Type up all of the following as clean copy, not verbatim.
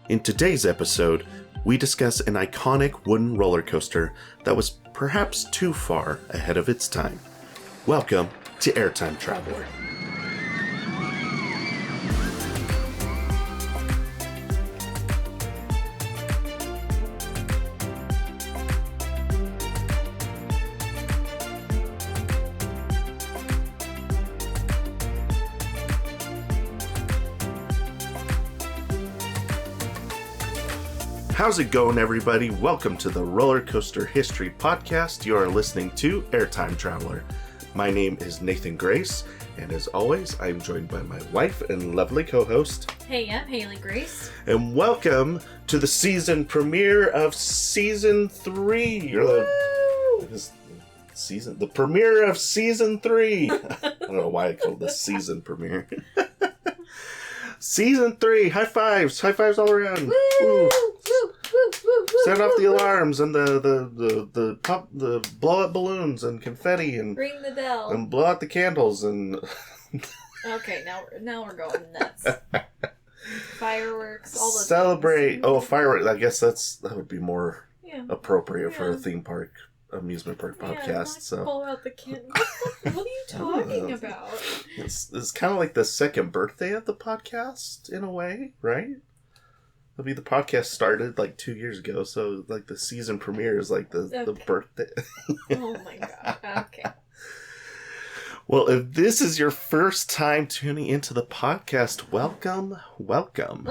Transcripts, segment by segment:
In today's episode, we discuss an iconic wooden roller coaster that was perhaps too far ahead of its time. Welcome to Airtime Traveler. How's it going, everybody? Welcome to the Roller Coaster History Podcast. You are listening to Airtime Traveler. My name is Nathan Grace, and as always, I'm joined by my wife and lovely co-host. Hey, I'm Haley Grace. And welcome to the season premiere of Season 3. The premiere of Season 3. I don't know why I called this season premiere. Season 3. High fives all around. Woo! Set off the alarms and the blow up balloons and confetti and ring the bell and blow out the candles and. Okay, now we're going nuts. Fireworks, all those celebrate. things. Oh, fireworks! I guess that would be more appropriate for a theme park, amusement park podcast. So blow out the candles. What are you talking about? It's kind of like the second birthday of the podcast in a way, right? I mean, the podcast started like 2 years ago, so like the season premiere is like the birthday. Oh my god. Okay. Well, if this is your first time tuning into the podcast, welcome. Welcome.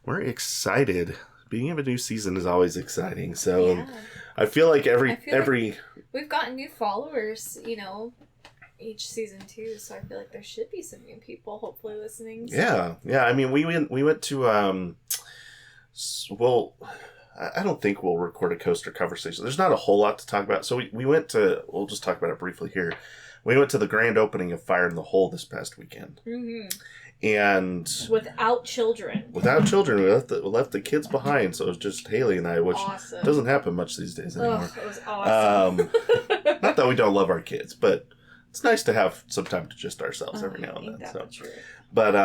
We're excited. Beginning of a new season is always exciting. So I feel like every we've gotten new followers, each season too, so I feel like there should be some new people hopefully listening. So. Yeah. I mean, we went to I don't think we'll record a coaster conversation. There's not a whole lot to talk about, so we went to. We'll just talk about it briefly here. We went to the grand opening of Fire in the Hole this past weekend, and without children, we left the kids behind. So it was just Haley and I, which doesn't happen much these days anymore. It was awesome. Not that we don't love our kids, but it's nice to have some time to just ourselves every now and then. So, true. But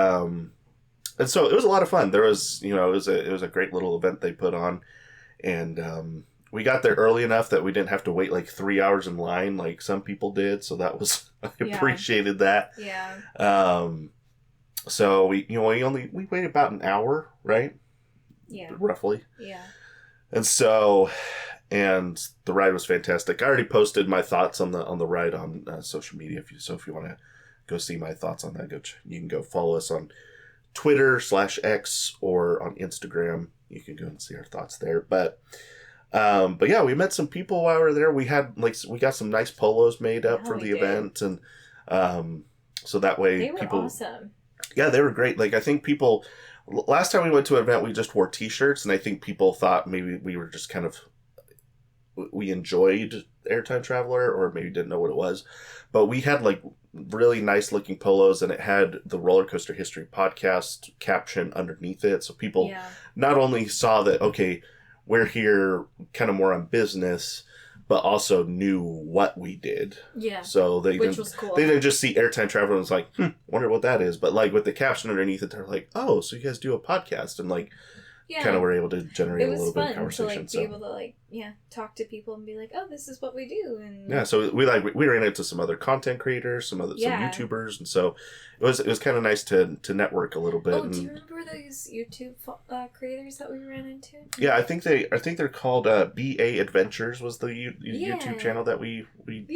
and so it was a lot of fun. There was, it was a great little event they put on, and we got there early enough that we didn't have to wait like 3 hours in line like some people did. So that was I appreciated that. Yeah. So we waited about an hour, right? Yeah. Roughly. Yeah. And the ride was fantastic. I already posted my thoughts on the ride on social media. If you want to go see my thoughts on that, you can go follow us on Twitter /X or on Instagram. You can go and see our thoughts there. But yeah, we met some people while we were there. We got some nice polos made up for the event, and so that way they were people. Awesome. Yeah, they were great. Like I think people. Last time we went to an event, we just wore T-shirts, and I think people thought maybe we were just kind of. We enjoyed Airtime Traveler, or maybe didn't know what it was, but we had like really nice looking polos, and it had the Roller Coaster History Podcast caption underneath it, so people not only saw that we're here kind of more on business, but also knew what we did. Yeah. So which was cool. They didn't just see Airtime Traveler and was like, wonder what that is, but like with the caption underneath it, they're like, oh, so you guys do a podcast, and like. Yeah. Kind of were able to generate a little bit of conversation. It was fun to be able to talk to people and be like, oh, this is what we do. And so we ran into some other content creators, some YouTubers, and so it was kind of nice to network a little bit. Oh, do you remember those YouTube creators that we ran into? Yeah, I think they're called BA Adventures was the YouTube channel that we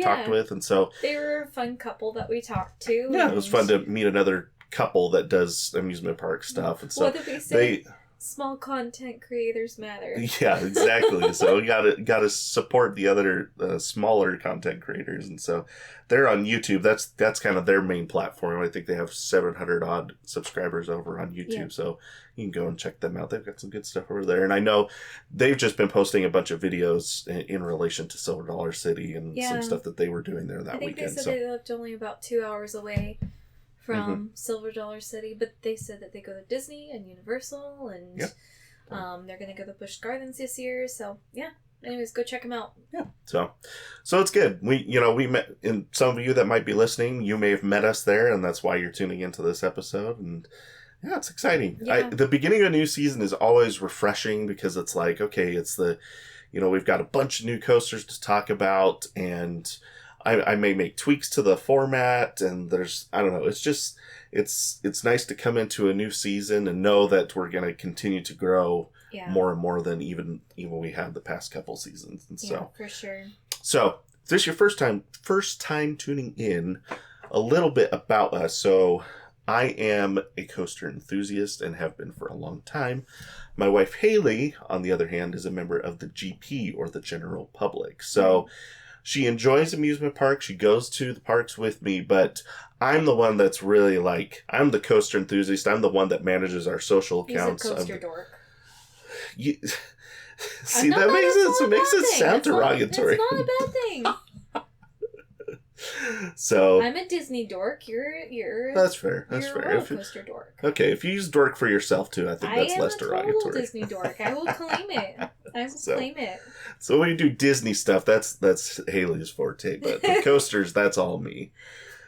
talked with, and so they were a fun couple that we talked to. Yeah, it was fun to meet another couple that does amusement park stuff, and so what did we say? Small content creators matter. Yeah, exactly. So we gotta support the other smaller content creators, and so they're on YouTube. That's kind of their main platform. I think they have 700 odd subscribers over on YouTube, so you can go and check them out. They've got some good stuff over there, and I know they've just been posting a bunch of videos in relation to Silver Dollar City and some stuff that they were doing there that weekend. They said they lived only about 2 hours away from Silver Dollar City, but they said that they go to Disney and Universal, and they're going to go to Busch Gardens this year, so anyways, go check them out. Yeah, so it's good. We met, and some of you that might be listening, you may have met us there, and that's why you're tuning into this episode, and Yeah, it's exciting. Yeah. The beginning of a new season is always refreshing because it's like, okay, it's we've got a bunch of new coasters to talk about, and I may make tweaks to the format, and I don't know, it's just, it's nice to come into a new season and know that we're going to continue to grow more and more than even we have the past couple seasons. And so, for sure. So, if this is your first time tuning in, a little bit about us. So, I am a coaster enthusiast and have been for a long time. My wife Haley, on the other hand, is a member of the GP, or the general public. So she enjoys amusement parks. She goes to the parks with me, but I'm the one that's really I'm the coaster enthusiast. I'm the one that manages our social accounts. He's a coaster dork. See, that makes it sound derogatory. It's not a bad thing. So I'm a Disney dork. You're that's fair. You're a roller coaster dork. Okay, if you use dork for yourself too, I think that's less derogatory. I am a total Disney dork. I will claim it. Claim it. So when you do Disney stuff, that's Haley's forte, but the coasters, that's all me.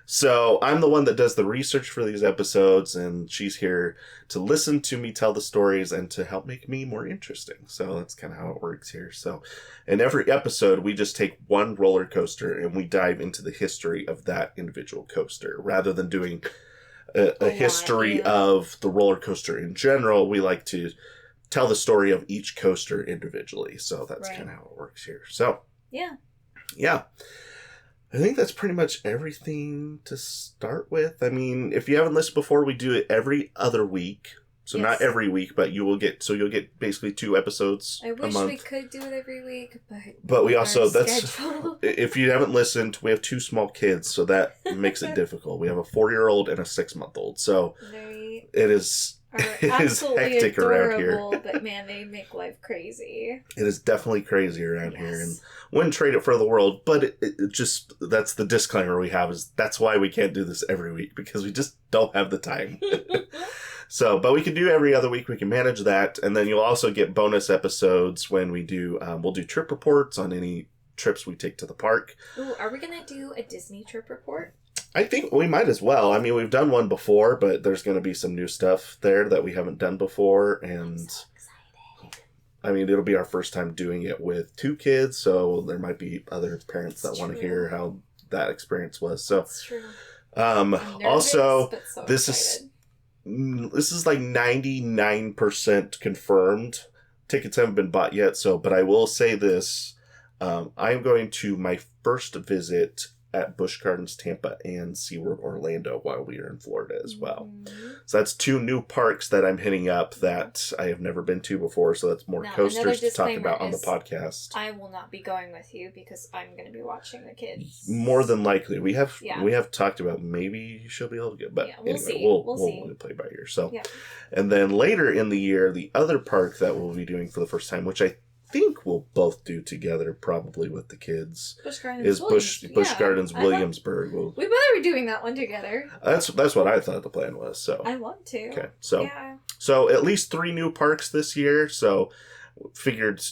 So I'm the one that does the research for these episodes, and she's here to listen to me tell the stories and to help make me more interesting. So that's kind of how it works here. So in every episode, we just take one roller coaster and we dive into the history of that individual coaster. Rather than doing a history of the roller coaster in general, we like to tell the story of each coaster individually. So that's kind of how it works here. So yeah. I think that's pretty much everything to start with. I mean, if you haven't listened before, we do it every other week. So not every week, but you'll get basically 2 episodes a month. I wish we could do it every week, but we also, if you haven't listened, we have 2 small kids, so that makes it difficult. We have a 4-year-old and a 6-month-old, so it is hectic around here. But man, they make life crazy. It is definitely crazy around here, and wouldn't trade it for the world. But it just, that's the disclaimer we have, is that's why we can't do this every week, because we just don't have the time. So, but we can do every other week. We can manage that, and then you'll also get bonus episodes when we do. We'll do trip reports on any trips we take to the park. Ooh, are we gonna do a Disney trip report? I think we might as well. I mean, we've done one before, but there's going to be some new stuff there that we haven't done before. And I'm so excited. I mean, it'll be our first time doing it with 2 kids, so there might be other parents that want to hear how that experience was. So, that's true. Nervous, also, this is like 99% confirmed. Tickets haven't been bought yet, but I will say this. I'm going to my first visit at Busch Gardens Tampa and SeaWorld Orlando while we are in Florida as well. So that's 2 new parks that I'm hitting up that I have never been to before, so that's more coasters to talk about on the podcast. I will not be going with you because I'm going to be watching the kids. More than likely. We have talked about maybe she'll be able to get, but we'll anyway, see. We'll play by ear. So, and then later in the year, the other park that we'll be doing for the first time, which I think we'll both do together probably with the kids, Busch Gardens is Busch Gardens Williamsburg. We better be doing that one together. That's what I thought the plan was. So I want to. Okay, so at least 3 new parks this year. So figured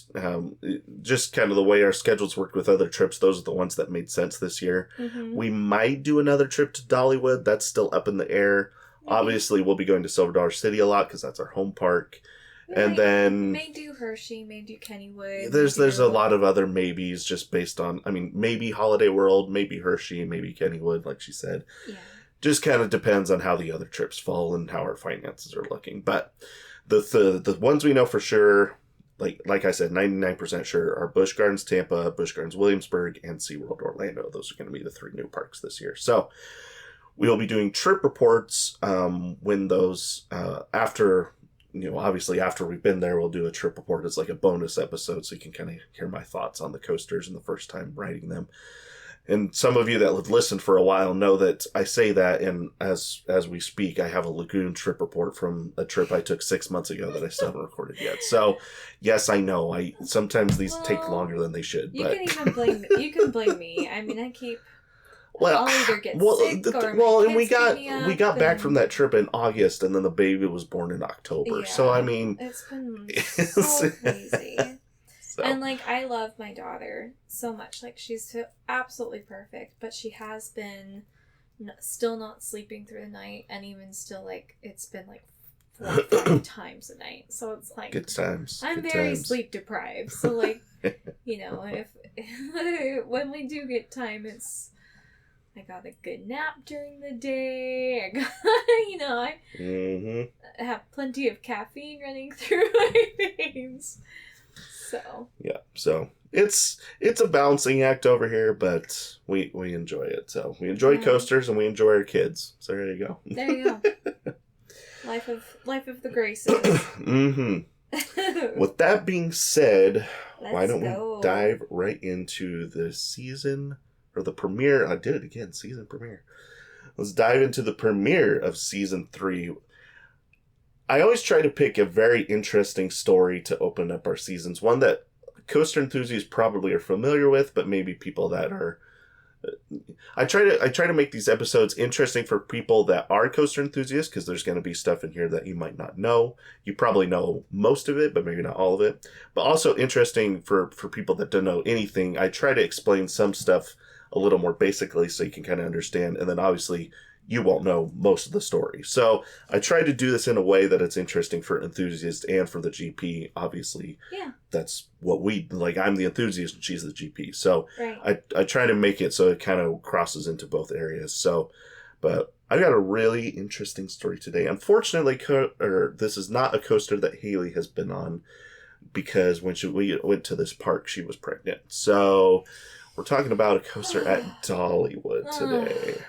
just kind of the way our schedules worked with other trips, those are the ones that made sense this year. We might do another trip to Dollywood. That's still up in the air. Obviously, we'll be going to Silver Dollar City a lot because that's our home park. And then may do Hershey, may do Kennywood. There's a lot of other maybes just based on, I mean, maybe Holiday World, maybe Hershey, maybe Kennywood, like she said. Yeah. Just kind of depends on how the other trips fall and how our finances are looking. But the ones we know for sure, like I said, 99% sure, are Busch Gardens Tampa, Busch Gardens Williamsburg, and SeaWorld Orlando. Those are going to be the 3 new parks this year. So we'll be doing trip reports when those after. Obviously after we've been there, we'll do a trip report. It's like a bonus episode, so you can kind of hear my thoughts on the coasters and the first time riding them. And some of you that have listened for a while know that I say that, and as we speak, I have a Lagoon trip report from a trip I took 6 months ago that I still haven't recorded yet. So, yes, I know. Sometimes these take longer than they should. You can even blame me. You can blame me. I mean, I keep... I'll either get sick or and we got back from that trip in August, and then the baby was born in October. Yeah, so I mean, it's been so crazy. And I love my daughter so much. She's absolutely perfect, but she has been still not sleeping through the night, and even still it's been like 5 times a night. So it's like Good times. I'm Good very times. sleep deprived. So like, you know, if when we do get time, it's I got a good nap during the day. I got, you know, I have plenty of caffeine running through my veins. So yeah, so it's a balancing act over here, but we enjoy it. So we enjoy coasters and we enjoy our kids. So there you go. There you go. Life of the Graces. With that being said, why don't go. we dive right into the season or the premiere? I did it again, season premiere. Let's dive into the premiere of season 3. I always try to pick a very interesting story to open up our seasons. One that coaster enthusiasts probably are familiar with, but maybe people that are... I try to make these episodes interesting for people that are coaster enthusiasts, because there's going to be stuff in here that you might not know. You probably know most of it, but maybe not all of it. But also interesting for people that don't know anything. I try to explain some stuff a little more basically so you can kind of understand. And then obviously you won't know most of the story. So I try to do this in a way that it's interesting for enthusiasts and for the GP. Obviously, yeah, that's what we like. I'm the enthusiast and she's the GP. So right. I try to make it so it kind of crosses into both areas. So, but I got a really interesting story today. Unfortunately, this is not a coaster that Haley has been on, because when we went to this park, she was pregnant. So we're talking about a coaster at Dollywood today.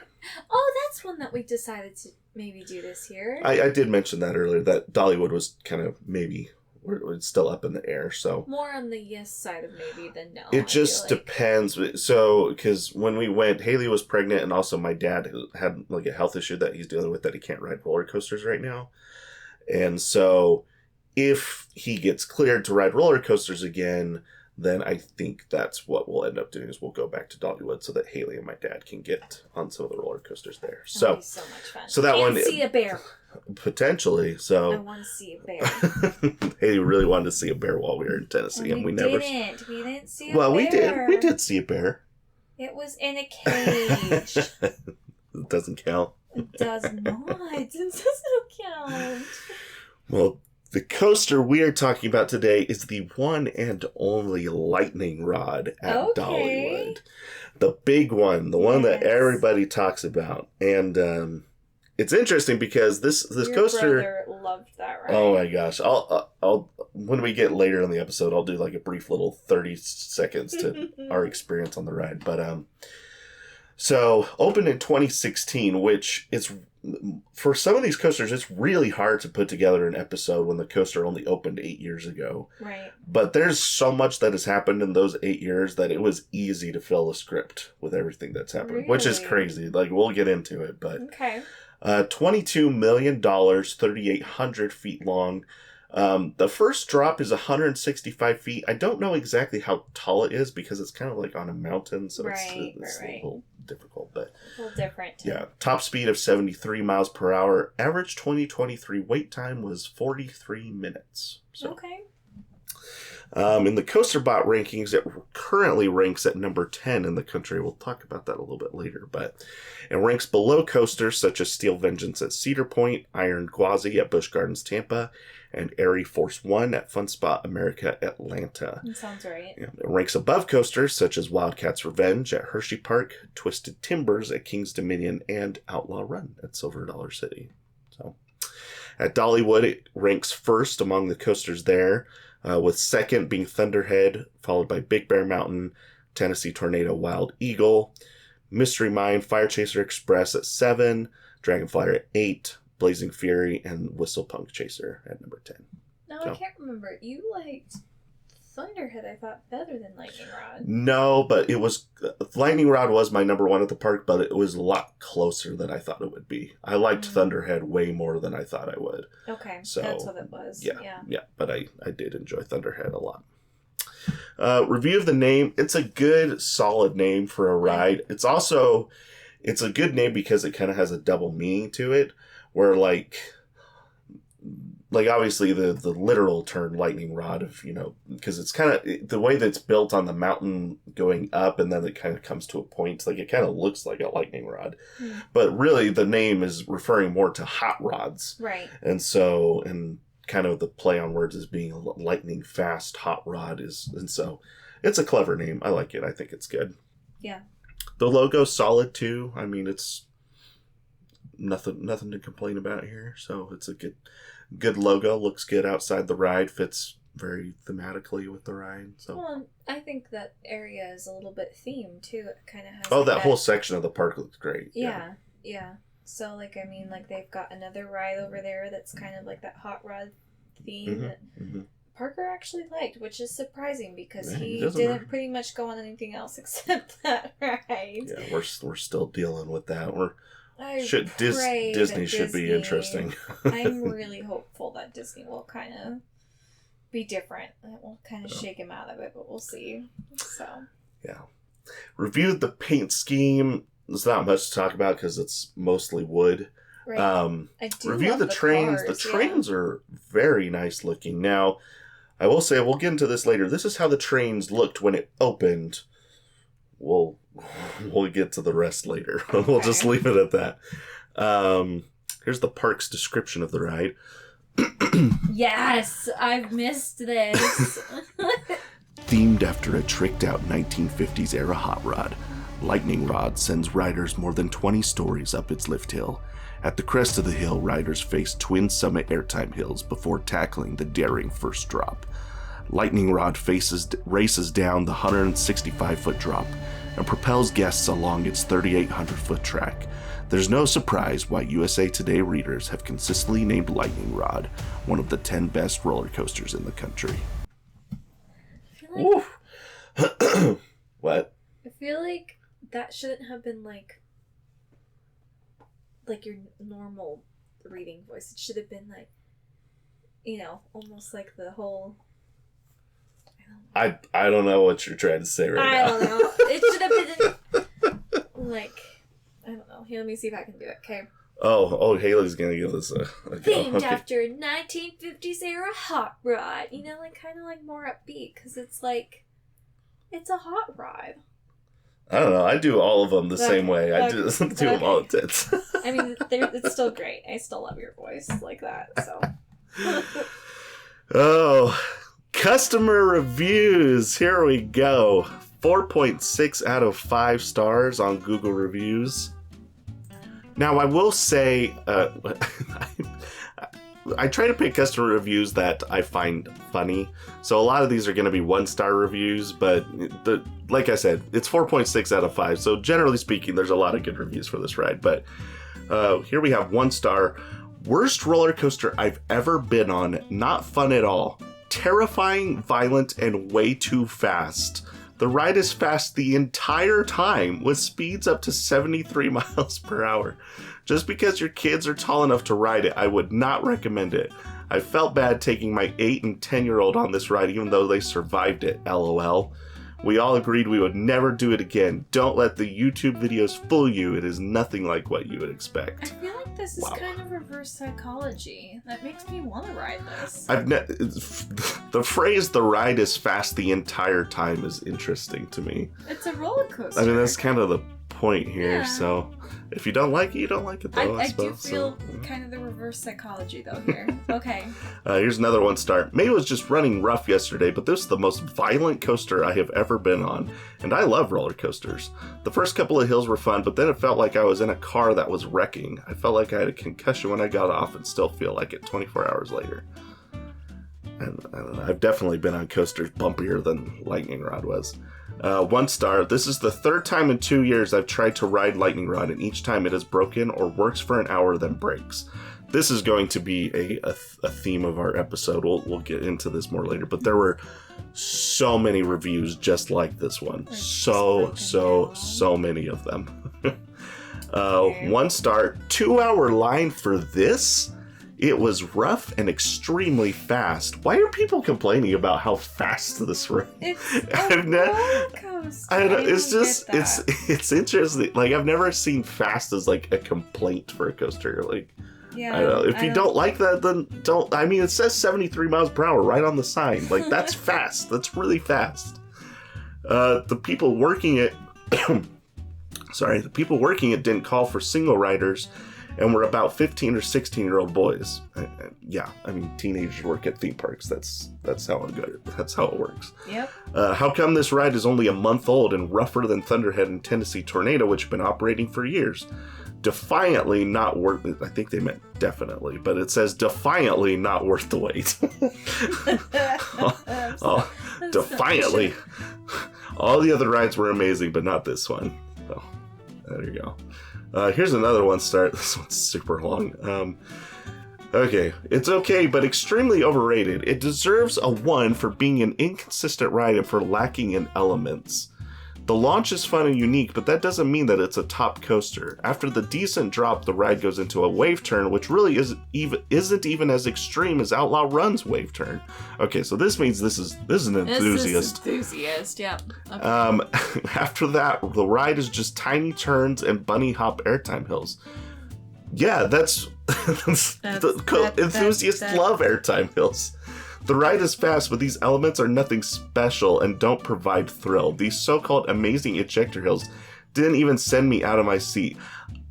Oh, that's one that we decided to maybe do this year. I did mention that earlier, that Dollywood was kind of maybe, it's still up in the air. So more on the yes side of maybe than no. It just depends. So, because when we went, Haley was pregnant, and also my dad had like a health issue that he's dealing with, that he can't ride roller coasters right now. And so if he gets cleared to ride roller coasters again, then I think that's what we'll end up doing, is we'll go back to Dollywood so that Haley and my dad can get on some of the roller coasters there. That'll be so much fun. So that and one, see a bear. Potentially. So I want to see a bear. Haley really wanted to see a bear while we were in Tennessee, and we never. We didn't see a bear. Well, we did. We did see a bear. It was in a cage. It doesn't count. It does not. It doesn't count. Well, the coaster we are talking about today is the one and only lightning rod at Dollywood. The big one, the one that everybody talks about. And it's interesting because this Your coaster... brother loved that ride. Oh my gosh. I'll when we get later in the episode, I'll do like a brief little 30 seconds to our experience on the ride. But so opened in 2016, which is, for some of these coasters, it's really hard to put together an episode when the coaster only opened 8 years ago. Right. But there's so much that has happened in those 8 years that it was easy to fill a script with everything that's happened, which is crazy. Like, we'll get into it, but okay. $22 million, 3,800 feet long. The first drop is 165 feet. I don't know exactly how tall it is because it's kind of like on a mountain, so it's a little difficult. But a little different. Yeah, top speed of 73 miles per hour. Average 2023 wait time was 43 minutes. So. Okay. In the CoasterBot rankings, it currently ranks at number 10 in the country. We'll talk about that a little bit later, but it ranks below coasters such as Steel Vengeance at Cedar Point, Iron Gwazi at Busch Gardens Tampa, and Airy Force One at Fun Spot America Atlanta. That sounds right. Yeah, it ranks above coasters such as Wildcats Revenge at Hershey Park, Twisted Timbers at King's Dominion, and Outlaw Run at Silver Dollar City. So, at Dollywood, it ranks first among the coasters there, with second being Thunderhead, followed by Big Bear Mountain, Tennessee Tornado Wild Eagle, Mystery Mine, Fire Chaser Express at 7, Dragonflyer at 8, Blazing Fury, and Whistle Punk Chaser at number 10. No, I can't remember. You liked Thunderhead, I thought, better than Lightning Rod. No, but it was... Lightning Rod was my number 1 at the park, but it was a lot closer than I thought it would be. I liked Thunderhead way more than I thought I would. Okay, so that's what it was. Yeah, but I did enjoy Thunderhead a lot. Review of the name. It's a good, solid name for a ride. It's also... It's a good name because it kind of has a double meaning to it, where, like... like obviously the literal term lightning rod of, because it's kind of the way that it's built on the mountain going up and then it kind of comes to a point, like it kind of looks like a lightning rod. But really the name is referring more to hot rods. Right. And so, and kind of the play on words as being a lightning fast hot rod and so it's a clever name. I like it. I think it's good. Yeah. The logo's solid too. I mean, it's nothing to complain about here. So it's a good logo. Looks good outside the ride. Fits very thematically with the ride. So well, I think that area is a little bit themed too. It kind of has. Oh, that whole section of the park looks great. Yeah. So like I mean, like they've got another ride over there that's kind of like that hot rod theme that Parker actually liked, which is surprising because he didn't pretty much go on anything else except that ride. Yeah, we're still dealing with that. Disney should be interesting. I'm really hopeful that Disney will kind of be different. It will kind of shake him out of it, but we'll see. So yeah, reviewed the paint scheme. There's not much to talk about because it's mostly wood. Right. I do review the trains. Cars, the trains are very nice looking. Now, I will say, we'll get into this later. This is how the trains looked when it opened. We'll get to the rest later. Okay. We'll just leave it at that. Here's the park's description of the ride. Yes, I've missed this. Themed after a tricked-out 1950s era hot rod, Lightning Rod sends riders more than 20 stories up its lift hill. At the crest of the hill, riders face twin summit airtime hills before tackling the daring first drop. Lightning Rod races down the 165-foot drop and propels guests along its 3,800-foot track. There's no surprise why USA Today readers have consistently named Lightning Rod one of the 10 best roller coasters in the country. What? I feel like that shouldn't have been like your normal reading voice. It should have been like, almost like the whole. I don't know what you're trying to say right now. I don't know. It should have been like, I don't know. Here, let me see if I can do it. Okay. Oh, Haley's gonna give this a go. Themed after 1950s era hot rod. Kind of like more upbeat because it's like, it's a hot rod. I don't know. I do all of them the same way. I do them all at once. I mean, it's still great. I still love your voice like that. So. Oh, customer reviews. Here we go. 4.6 out of 5 stars on Google reviews. Now, I will say, I try to pick customer reviews that I find funny. So a lot of these are going to be 1-star reviews, but like I said, it's 4.6 out of 5. So generally speaking, there's a lot of good reviews for this ride. But here we have 1-star. Worst roller coaster I've ever been on. Not fun at all. Terrifying, violent, and way too fast. The ride is fast the entire time with speeds up to 73 miles per hour. Just because your kids are tall enough to ride it, I would not recommend it. I felt bad taking my 8 and 10-year-old on this ride even though they survived it, LOL. We all agreed we would never do it again. Don't let the YouTube videos fool you. It is nothing like what you would expect. I feel like this is kind of reverse psychology. That makes me want to ride this. The phrase "the ride is fast the entire time" is interesting to me. It's a roller coaster. I mean, that's kind of the point here. Yeah. So if you don't like it, you don't like it, though. I do feel kind of the reverse psychology, though, here. Okay. Here's another 1-star. Maybe it was just running rough yesterday, but this is the most violent coaster I have ever been on. And I love roller coasters. The first couple of hills were fun, but then it felt like I was in a car that was wrecking. I felt like I had a concussion when I got off and still feel like it 24 hours later. And I don't know, I've definitely been on coasters bumpier than Lightning Rod was. 1-star. This is the 3rd time in 2 years I've tried to ride Lightning Rod, and each time it is broken or works for an hour then breaks. This is going to be a theme of our episode. We'll get into this more later, but there were so many reviews just like this one. So many of them. 1-star. 2-hour line for this? It was rough and extremely fast. Why are people complaining about how fast this ride? It's a roller coaster. I know, it's interesting. Like, I've never seen fast as like a complaint for a coaster. Like, Yeah. I know. If you don't like that, then don't. I mean, it says 73 miles per hour right on the sign. Like, that's fast. That's really fast. The people working it, the people working it didn't call for single riders and were about 15 or 16-year-old boys. Yeah, I mean, teenagers work at theme parks. That's how it works. Yep. How come this ride is only a month old and rougher than Thunderhead and Tennessee Tornado, which have been operating for years? Defiantly not worth it. I think they meant definitely, but it says defiantly not worth the wait. Defiantly. All the other rides were amazing, but not this one. So, there you go. Here's another one star. This one's super long. Okay, it's okay, but extremely overrated. It deserves a 1 for being an inconsistent ride and for lacking in elements. The launch is fun and unique, but that doesn't mean that it's a top coaster. After the decent drop, the ride goes into a wave turn, which really isn't even as extreme as Outlaw Run's wave turn. Okay, so this means this is an enthusiast. Yeah. Okay. After that, the ride is just tiny turns and bunny hop airtime hills. Yeah, enthusiasts love airtime hills. The ride is fast, but these elements are nothing special and don't provide thrill. These so-called amazing ejector hills didn't even send me out of my seat.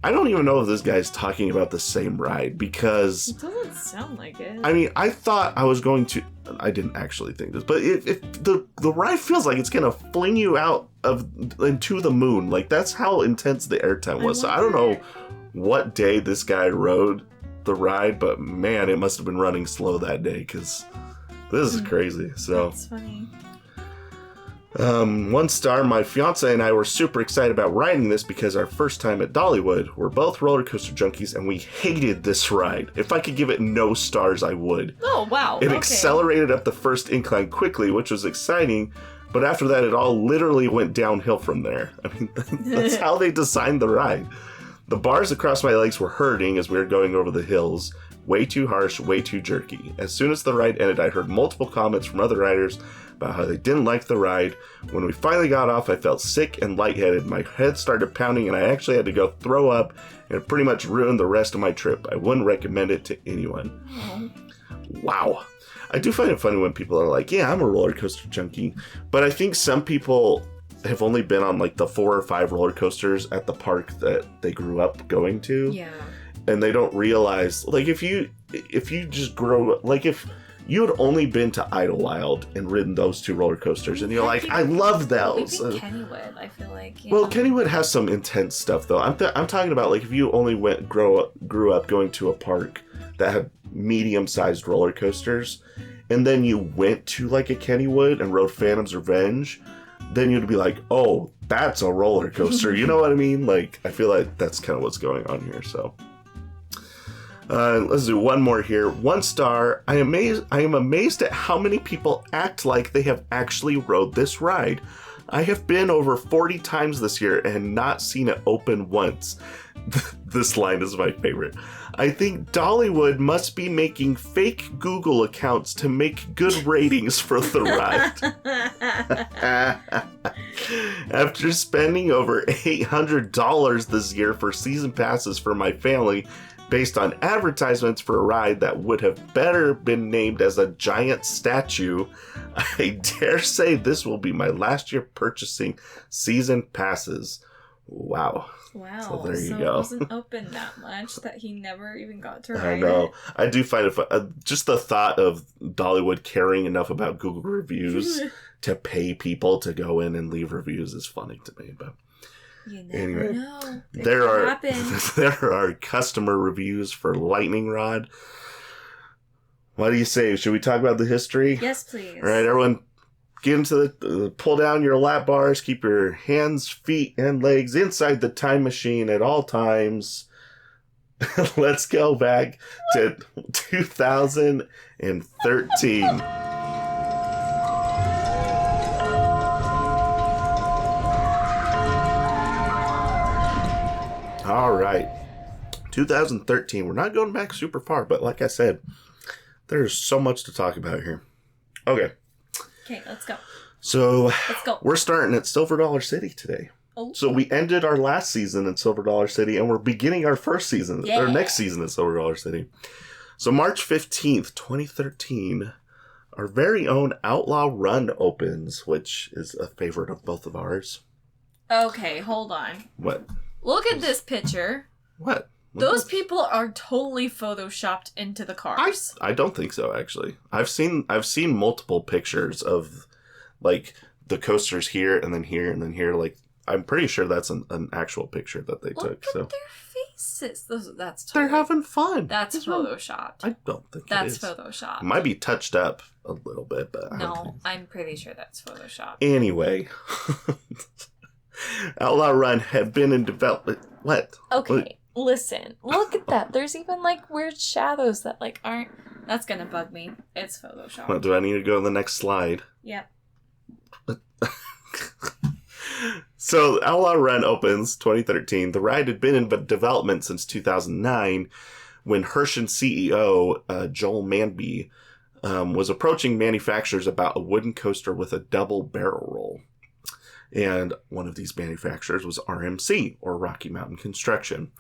I don't even know if this guy's talking about the same ride, because... It doesn't sound like it. I mean, I thought I was going to... I didn't actually think this, but the ride feels like it's going to fling you out into the moon. Like, that's how intense the airtime was. So I don't know what day this guy rode the ride, but man, it must have been running slow that day, because... This is crazy. So that's funny. 1 star. My fiance and I were super excited about riding this because our first time at Dollywood. We're both roller coaster junkies and we hated this ride. If I could give it no stars, I would. Oh wow! It accelerated up the first incline quickly, which was exciting. But after that, it all literally went downhill from there. I mean, that's how they designed the ride. The bars across my legs were hurting as we were going over the hills. Way too harsh, way too jerky. As soon as the ride ended, I heard multiple comments from other riders about how they didn't like the ride. When we finally got off, I felt sick and lightheaded. My head started pounding and I actually had to go throw up, and it pretty much ruined the rest of my trip. I wouldn't recommend it to anyone. Wow. I do find it funny when people are like, yeah, I'm a roller coaster junkie. But I think some people have only been on like the 4 or 5 roller coasters at the park that they grew up going to. Yeah. And they don't realize, like, if you just grow up, like, if you had only been to Idlewild and ridden those 2 roller coasters, and you're like, I love those. Even Kennywood, I feel like. Well, Kennywood has some intense stuff, though. I'm talking about, like, if you only grew up going to a park that had medium-sized roller coasters, and then you went to, like, a Kennywood and rode Phantom's Revenge, then you'd be like, oh, that's a roller coaster. You know what I mean? Like, I feel like that's kind of what's going on here, so... let's do one more here. 1 star. I am amazed at how many people act like they have actually rode this ride. I have been over 40 times this year and not seen it open once. This line is my favorite. I think Dollywood must be making fake Google accounts to make good ratings for the ride. After spending over $800 this year for season passes for my family, based on advertisements for a ride that would have better been named as a giant statue, I dare say this will be my last year purchasing season passes. Wow. So there you go. It wasn't open that much that he never even got to ride I know. I do find it fun. Just the thought of Dollywood caring enough about Google reviews to pay people to go in and leave reviews is funny to me, but... You never know. There are customer reviews for Lightning Rod. What do you say? Should we talk about the history? Yes, please. All right, everyone, get into pull down your lap bars, keep your hands, feet, and legs inside the time machine at all times. Let's go back to 2013. All right, 2013. We're not going back super far, but like I said, there's so much to talk about here. Okay, let's go. So we're starting at Silver Dollar City today. Oh. So we ended our last season in Silver Dollar City, and we're beginning our first season, or next season in Silver Dollar City. So March 15th, 2013, our very own Outlaw Run opens, which is a favorite of both of ours. Okay, hold on. What? Look at this picture. What? Those people are totally photoshopped into the cars. I don't think so, actually. I've seen multiple pictures of, like, the coasters here and then here and then here. Like, I'm pretty sure that's an actual picture that they took. So their faces. That's totally... They're having fun. That's photoshopped. I don't think that's it is. Photoshopped. It might be touched up a little bit, but I'm pretty sure that's photoshopped. Anyway, Outlaw Run had been in development. What? Okay. What? Listen, look at that. There's even, like, weird shadows that, like, aren't... That's gonna bug me. It's Photoshop. What, do I need to go to the next slide? Yep. So, Outlaw Run opens 2013. The ride had been in development since 2009 when Hershey CEO Joel Manby was approaching manufacturers about a wooden coaster with a double barrel roll. And one of these manufacturers was RMC, or Rocky Mountain Construction.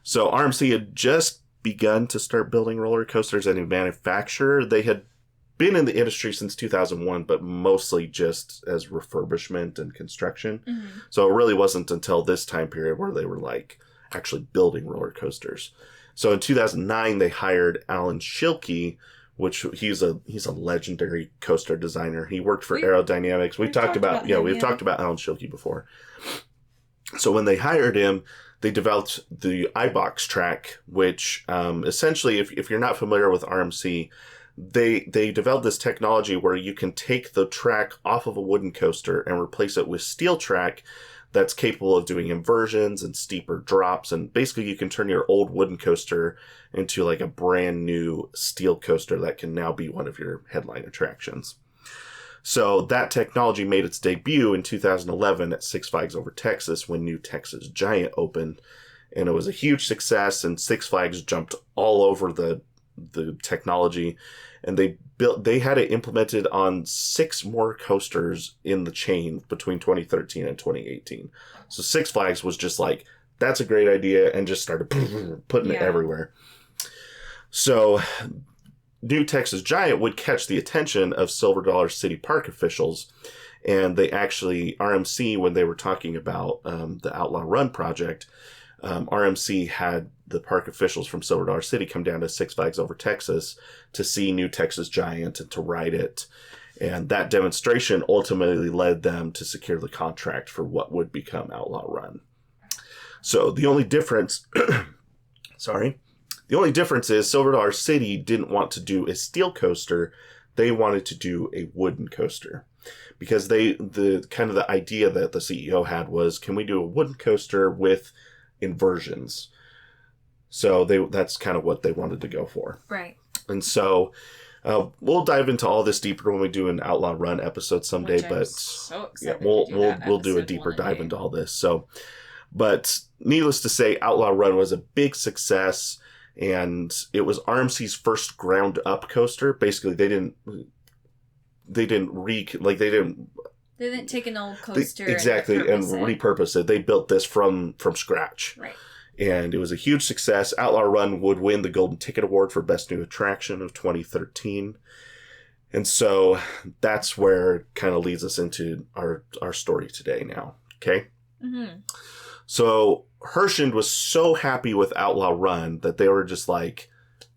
So RMC had just begun to start building roller coasters as a manufacturer. They had been in the industry since 2001, but mostly just as refurbishment and construction. Mm-hmm. So it really wasn't until this time period where they were, like, actually building roller coasters. So in 2009, they hired Alan Schilke, which he's a legendary coaster designer. He worked for Aerodynamics. We've talked about Alan Schilke before. So when they hired him, they developed the iBox track, which essentially, if you're not familiar with RMC, they developed this technology where you can take the track off of a wooden coaster and replace it with steel track that's capable of doing inversions and steeper drops. And basically you can turn your old wooden coaster into, like, a brand new steel coaster that can now be one of your headline attractions. So that technology made its debut in 2011 at Six Flags Over Texas when New Texas Giant opened. And it was a huge success, and Six Flags jumped all over the technology, and they had it implemented on 6 more coasters in the chain between 2013 and 2018. So Six Flags was just like, that's a great idea, and just started putting it everywhere. So New Texas Giant would catch the attention of Silver Dollar City Park officials, and they actually, RMC, when they were talking about the Outlaw Run project, RMC had the park officials from Silver Dollar City come down to Six Flags Over Texas to see New Texas Giant and to ride it. And that demonstration ultimately led them to secure the contract for what would become Outlaw Run. So the only difference, is Silver Dollar City didn't want to do a steel coaster. They wanted to do a wooden coaster. Because the idea that the CEO had was, can we do a wooden coaster with inversions? So that's kind of what they wanted to go for. Right. And so we'll dive into all this deeper when we do an Outlaw Run episode someday. But so we'll do a deeper dive into all this. So, but needless to say, Outlaw Run was a big success, and it was RMC's first ground up coaster. Basically, they didn't take an old coaster and repurpose it. They built this from scratch. Right. And it was a huge success. Outlaw Run would win the Golden Ticket Award for Best New Attraction of 2013. And so that's where it kind of leads us into our story today now. Okay? Mm-hmm. So Hershey was so happy with Outlaw Run that they were just like,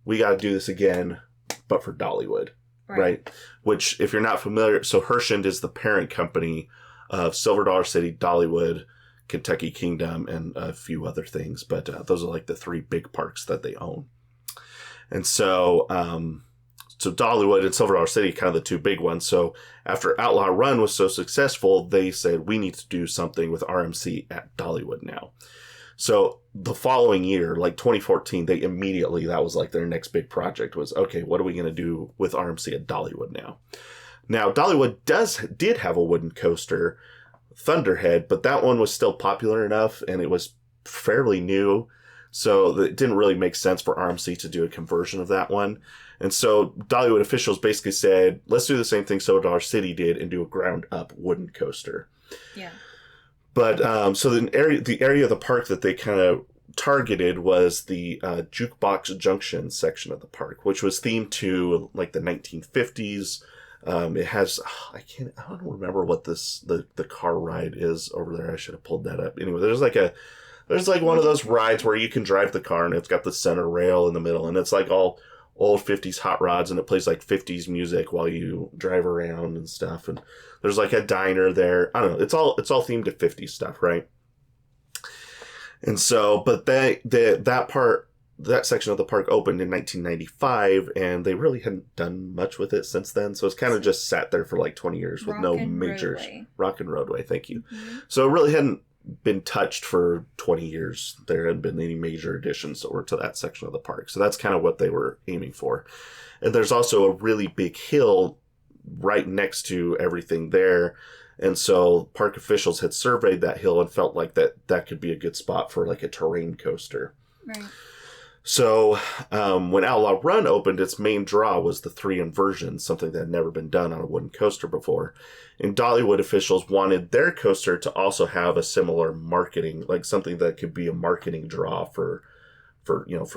we got to do this again, but for Dollywood. Right? Which, if you're not familiar, so Hershey is the parent company of Silver Dollar City, Dollywood, Kentucky Kingdom, and a few other things. But those are like the 3 big parks that they own. And so, so Dollywood and Silver Dollar City, kind of the 2 big ones. So after Outlaw Run was so successful, they said, we need to do something with RMC at Dollywood now. So the following year, like 2014, that was like their next big project was, okay, what are we going to do with RMC at Dollywood now? Now, Dollywood did have a wooden coaster, Thunderhead, but that one was still popular enough, and it was fairly new, so it didn't really make sense for RMC to do a conversion of that one. And so Dollywood officials basically said, let's do the same thing Silver Dollar City did and do a ground-up wooden coaster. Yeah. But so the area of the park that they kind of targeted was the Jukebox Junction section of the park, which was themed to like the 1950s. It has I don't remember what the car ride is over there. I should have pulled that up. Anyway, there's like one of those rides where you can drive the car and it's got the center rail in the middle, and it's like all old 50s hot rods, and it plays like 50s music while you drive around and stuff. And there's like a diner there. I don't know. It's all themed to 50s stuff, right? And so, but that section of the park opened in 1995, and they really hadn't done much with it since then. So it's kind of just sat there for like 20 years with no major Rock and Roadway. Thank you. Mm-hmm. So it really hadn't been touched for 20 years. There hadn't been any major additions to that section of the park. So that's kind of what they were aiming for. And there's also a really big hill right next to everything there. And so park officials had surveyed that hill and felt like that could be a good spot for like a terrain coaster. Right. So when Outlaw Run opened, its main draw was the 3 inversions, something that had never been done on a wooden coaster before. And Dollywood officials wanted their coaster to also have a similar marketing, like something that could be a marketing draw for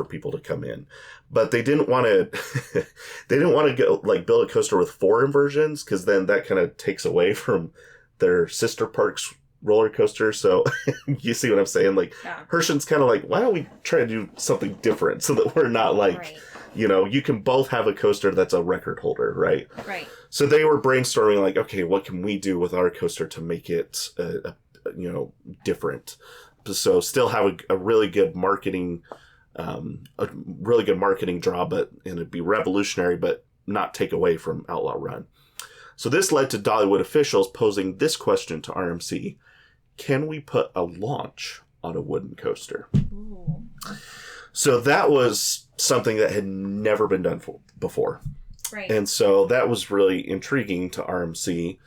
people to come in. But they didn't want to go like build a coaster with 4 inversions, because then that kind of takes away from their sister parks roller coaster. So you see what I'm saying? Like, yeah. Herschen's kind of like, why don't we try to do something different so that we're not like, right. You can both have a coaster that's a record holder, right? Right. So they were brainstorming like, okay, what can we do with our coaster to make it, different? So still have a really good marketing, draw, and it'd be revolutionary, but not take away from Outlaw Run. So this led to Dollywood officials posing this question to RMC: can we put a launch on a wooden coaster? Ooh. So that was something that had never been done before. Right. And so that was really intriguing to RMC.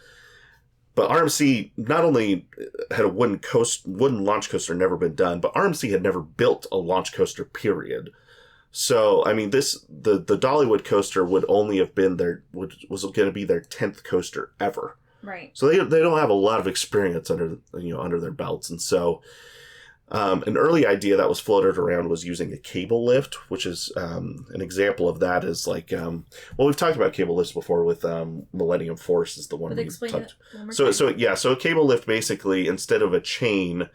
But RMC not only had a wooden launch coaster never been done, but RMC had never built a launch coaster, period. So, I mean, the Dollywood coaster would only have been was going to be their 10th coaster ever. Right. So they don't have a lot of experience under their belts. And so an early idea that was floated around was using a cable lift, which is an example of that is like, we've talked about cable lifts before with Millennium Force is the one we talked. So a cable lift, basically, instead of a chain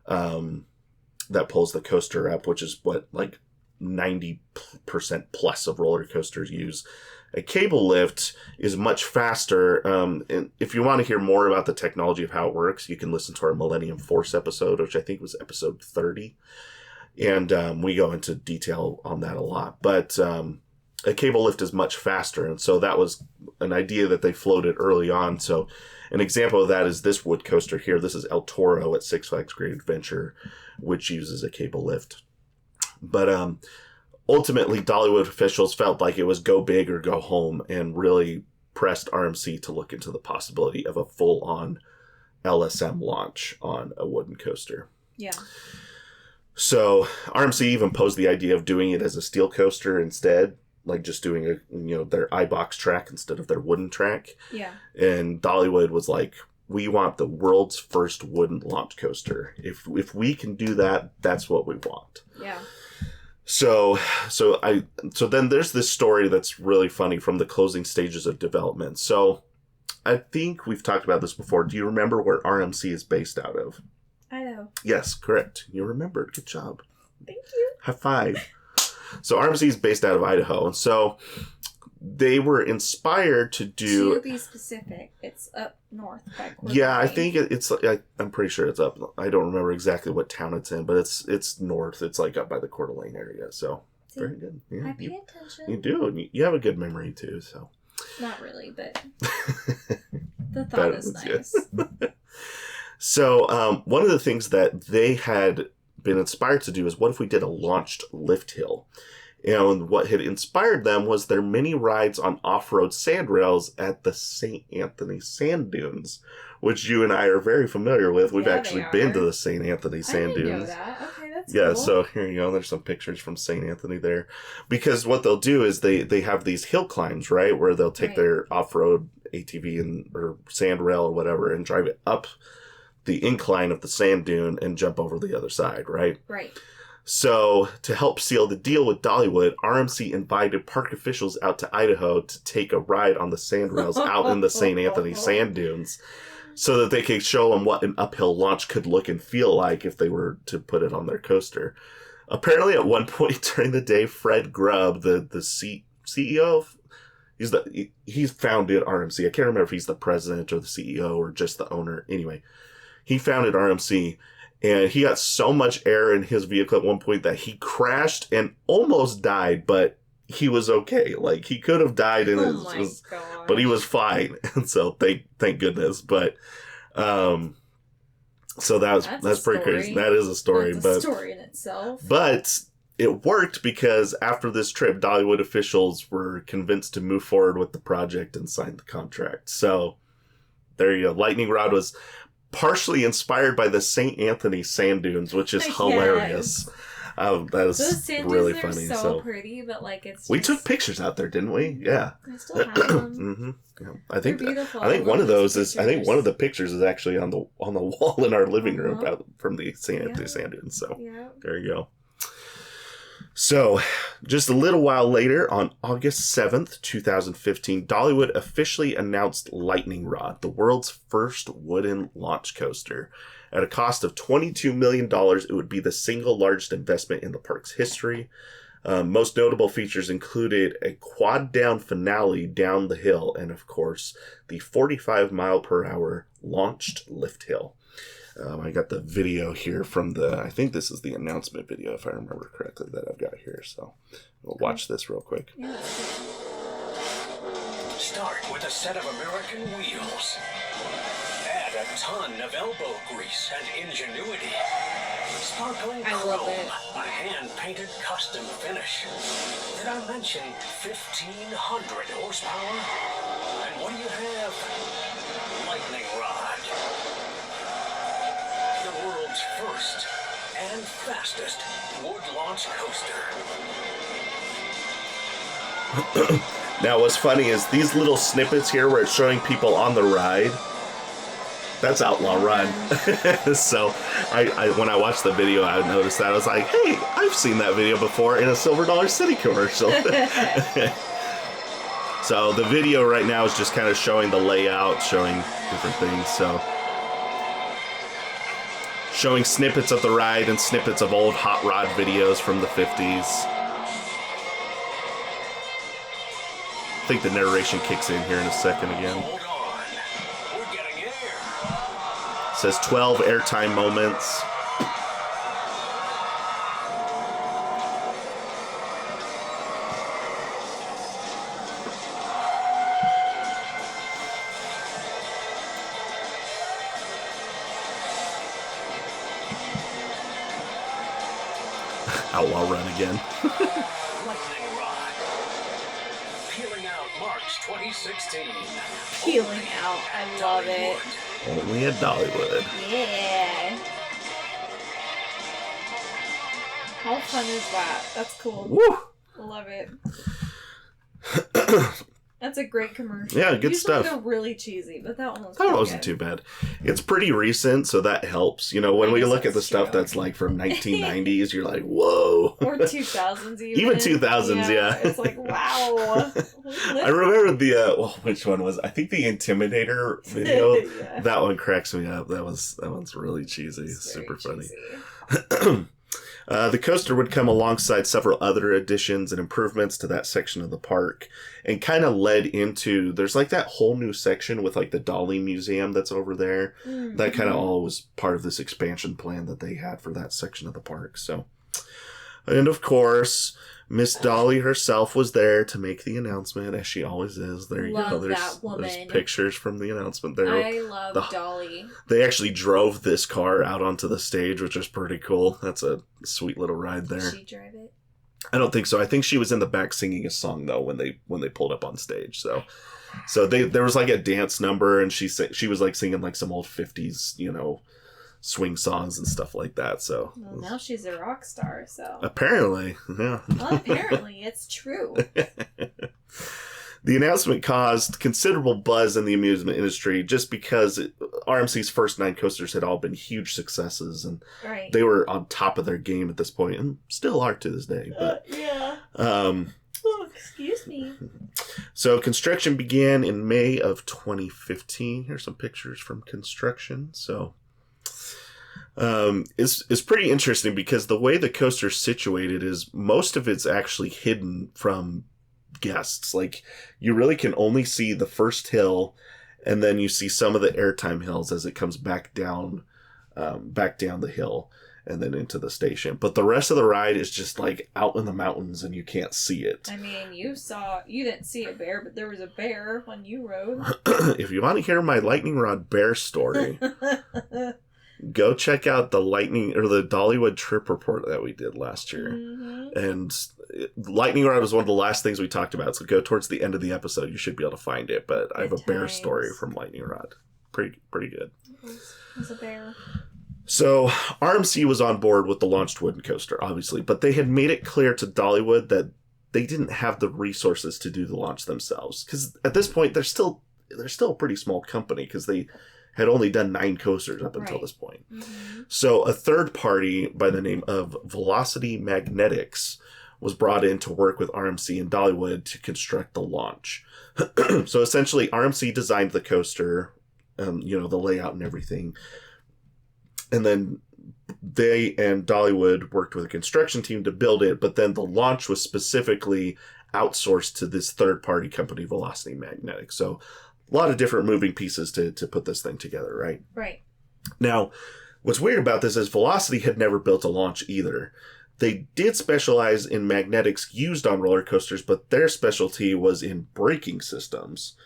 that pulls the coaster up, which is what like 90% plus of roller coasters use. A cable lift is much faster. And if you want to hear more about the technology of how it works, you can listen to our Millennium Force episode, which I think was episode 30. And we go into detail on that a lot. But a cable lift is much faster. And so that was an idea that they floated early on. So an example of that is this wood coaster here. This is El Toro at Six Flags Great Adventure, which uses a cable lift. But ultimately, Dollywood officials felt like it was go big or go home and really pressed RMC to look into the possibility of a full-on LSM launch on a wooden coaster. Yeah. So RMC even posed the idea of doing it as a steel coaster instead, like just doing their iBox track instead of their wooden track. Yeah. And Dollywood was like, we want the world's first wooden launch coaster. If we can do that, that's what we want. Yeah. So then there's this story that's really funny from the closing stages of development. So I think we've talked about this before. Do you remember where RMC is based out of? Idaho. Yes, correct. You remembered. Good job. Thank you. High five. So RMC is based out of Idaho. And so they were inspired to do... To be specific, it's up north by Coeur d'Alene. Yeah, I think I'm pretty sure it's up. I don't remember exactly what town it's in, but it's north. It's like up by the Coeur d'Alene area. So See, very good. Yeah, I pay attention. You do. And you have a good memory too. So not really, but the thought is nice. So one of the things that they had been inspired to do is, what if we did a launched lift hill? And what had inspired them was their mini rides on off-road sand rails at the St. Anthony Sand Dunes, which you and I are very familiar with. We've actually been to the St. Anthony Sand Dunes. I didn't know that. Okay, that's cool. So here you go. There's some pictures from St. Anthony there. Because what they'll do is they have these hill climbs, right, where they'll take their off-road ATV or sand rail or whatever and drive it up the incline of the sand dune and jump over the other side, right? Right. So, to help seal the deal with Dollywood, RMC invited park officials out to Idaho to take a ride on the sand rails out in the St. Anthony sand dunes so that they could show them what an uphill launch could look and feel like if they were to put it on their coaster. Apparently, at one point during the day, Fred Grubb, the CEO of... He's founded RMC. I can't remember if he's the president or the CEO or just the owner. Anyway, he founded RMC. And he got so much air in his vehicle at one point that he crashed and almost died, but he was okay. Like, he could have died in but he was fine. And so thank goodness. But so that's pretty crazy. That is a story. That's a story in itself. But it worked because after this trip, Dollywood officials were convinced to move forward with the project and sign the contract. So there you go. Lightning Rod was partially inspired by the St. Anthony sand dunes, which is hilarious. That is those sand really dunes funny. Are so pretty, but like we took pictures out there, didn't we? Yeah. I still have them. Mm-hmm. Yeah. I think beautiful. I think one of those is. I think one of the pictures is actually on the wall in our living room from the St. Anthony sand dunes. So there you go. So, just a little while later, on August 7th, 2015, Dollywood officially announced Lightning Rod, the world's first wooden launch coaster. At a cost of $22 million, it would be the single largest investment in the park's history. Most notable features included a quad-down finale down the hill, and of course, the 45-mile-per-hour launched lift hill. I got the video here from I think this is the announcement video, if I remember correctly, that I've got here. So we'll watch this real quick. Yeah. Start with a set of American wheels. Add a ton of elbow grease and ingenuity. Sparkling chrome, a hand-painted custom finish. Did I mention 1,500 horsepower? And what do you have? Lightning Rod. The world's first and fastest wood launch coaster. Now, what's funny is these little snippets here where it's showing people on the ride. That's Outlaw Run. So, I when I watched the video, I noticed that. I was like, hey, I've seen that video before in a Silver Dollar City commercial. So, the video right now is just kind of showing the layout, showing different things. So, showing snippets of the ride and snippets of old hot rod videos from the 50s. I think the narration kicks in here in a second again. Hold on. We're getting air. It says 12 airtime moments. Outlaw Run again. Lightning Rod. Peeling out March 2016. Peeling out. I love it. Only at Dollywood. Yeah. How fun is that? That's cool. Woo! I love it. That's a great commercial. Yeah, good stuff. They're really cheesy, but that one was That wasn't too bad. It's pretty recent, so that helps. You know, when we look at the stuff that's like from 1990s, you're like, whoa. Or 2000s even. Even 2000s, yeah. It's like, wow. I remember which one was? I think the Intimidator video. Yeah. That one cracks me up. That one's really cheesy. It's Super funny. cheesy. The coaster would come alongside several other additions and improvements to that section of the park, and kind of led into, there's like that whole new section with like the Dolly Museum that's over there. Mm-hmm. That kind of all was part of this expansion plan that they had for that section of the park. So, and of course, Miss Dolly herself was there to make the announcement, as she always is. There you go. There's pictures from the announcement there. I love Dolly. They actually drove this car out onto the stage, which is pretty cool. That's a sweet little ride there. Did she drive it? I don't think so. I think she was in the back singing a song though when they pulled up on stage. So there was like a dance number, and she was like singing like some old 50s, swing songs and stuff like that. So now she's a rock star. So apparently, yeah. Well, apparently, it's true. The announcement caused considerable buzz in the amusement industry just because RMC's first 9 coasters had all been huge successes, and Right. they were on top of their game at this point, and still are to this day. But yeah. Oh, excuse me. So construction began in May of 2015. Here's some pictures from construction. So it's pretty interesting because the way the coaster's situated is most of it's actually hidden from guests. Like, you really can only see the first hill, and then you see some of the airtime hills as it comes back down the hill and then into the station. But the rest of the ride is just like out in the mountains and you can't see it. I mean, you didn't see a bear, but there was a bear when you rode. If you want to hear my lightning rod bear story, go check out the Dollywood trip report that we did last year. Mm-hmm. And lightning rod was one of the last things we talked about. So go towards the end of the episode. You should be able to find it. But I have a bear story from lightning rod. Pretty good. It was a bear. So RMC was on board with the launched wooden coaster, obviously, but they had made it clear to Dollywood that they didn't have the resources to do the launch themselves. Because at this point, they're still a pretty small company because they had only done 9 coasters up until this point. Mm-hmm. So a third party by the name of Velocity Magnetics was brought in to work with RMC and Dollywood to construct the launch. So essentially, RMC designed the coaster, the layout and everything. And then they and Dollywood worked with a construction team to build it, but then the launch was specifically outsourced to this third-party company, Velocity Magnetics. So a lot of different moving pieces to put this thing together, right? Right. Now, what's weird about this is Velocity had never built a launch either. They did specialize in magnetics used on roller coasters, but their specialty was in braking systems,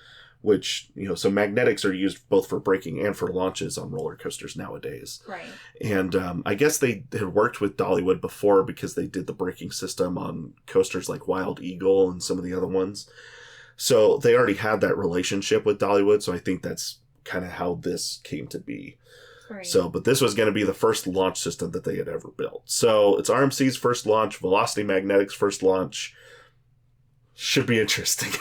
which, so magnetics are used both for braking and for launches on roller coasters nowadays. Right. And I guess they had worked with Dollywood before because they did the braking system on coasters like Wild Eagle and some of the other ones. So they already had that relationship with Dollywood. So I think that's kind of how this came to be. Right. So, but this was going to be the first launch system that they had ever built. So it's RMC's first launch, Velocity Magnetics' first launch. Should be interesting.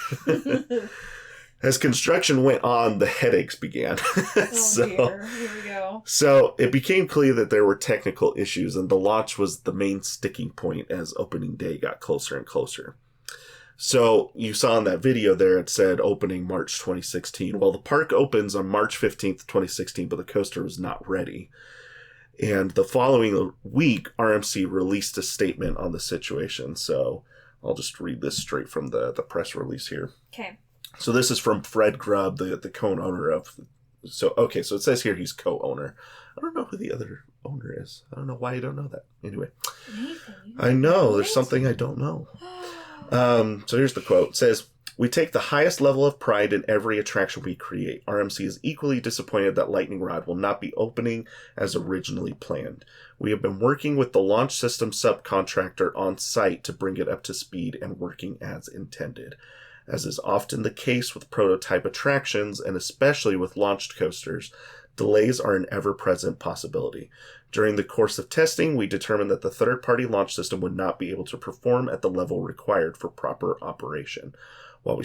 As construction went on, the headaches began. Dear. Here we go. So it became clear that there were technical issues, and the launch was the main sticking point as opening day got closer and closer. So you saw in that video there, it said opening March 2016. Well, the park opens on March 15th, 2016, but the coaster was not ready. And the following week, RMC released a statement on the situation. So I'll just read this straight from the press release here. Okay. So this is from Fred Grubb, the co-owner of... So it says here he's co-owner. I don't know who the other owner is. I don't know why you don't know that. Anyway. Nathan, I know. There's something I don't know. So here's the quote. It says, "We take the highest level of pride in every attraction we create. RMC is equally disappointed that Lightning Rod will not be opening as originally planned. We have been working with the launch system subcontractor on site to bring it up to speed and working as intended. As is often the case with prototype attractions, and especially with launched coasters, delays are an ever-present possibility. During the course of testing, we determined that the third-party launch system would not be able to perform at the level required for proper operation. While we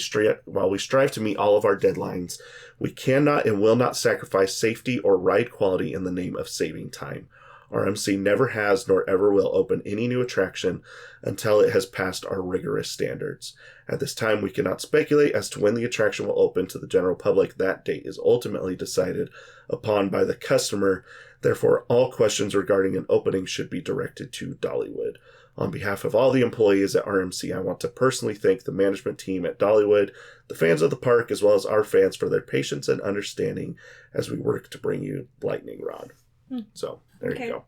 strive to meet all of our deadlines, we cannot and will not sacrifice safety or ride quality in the name of saving time. RMC never has nor ever will open any new attraction until it has passed our rigorous standards. At this time, we cannot speculate as to when the attraction will open to the general public. That date is ultimately decided upon by the customer. Therefore, all questions regarding an opening should be directed to Dollywood. On behalf of all the employees at RMC, I want to personally thank the management team at Dollywood, the fans of the park, as well as our fans for their patience and understanding as we work to bring you Lightning Rod." So, there you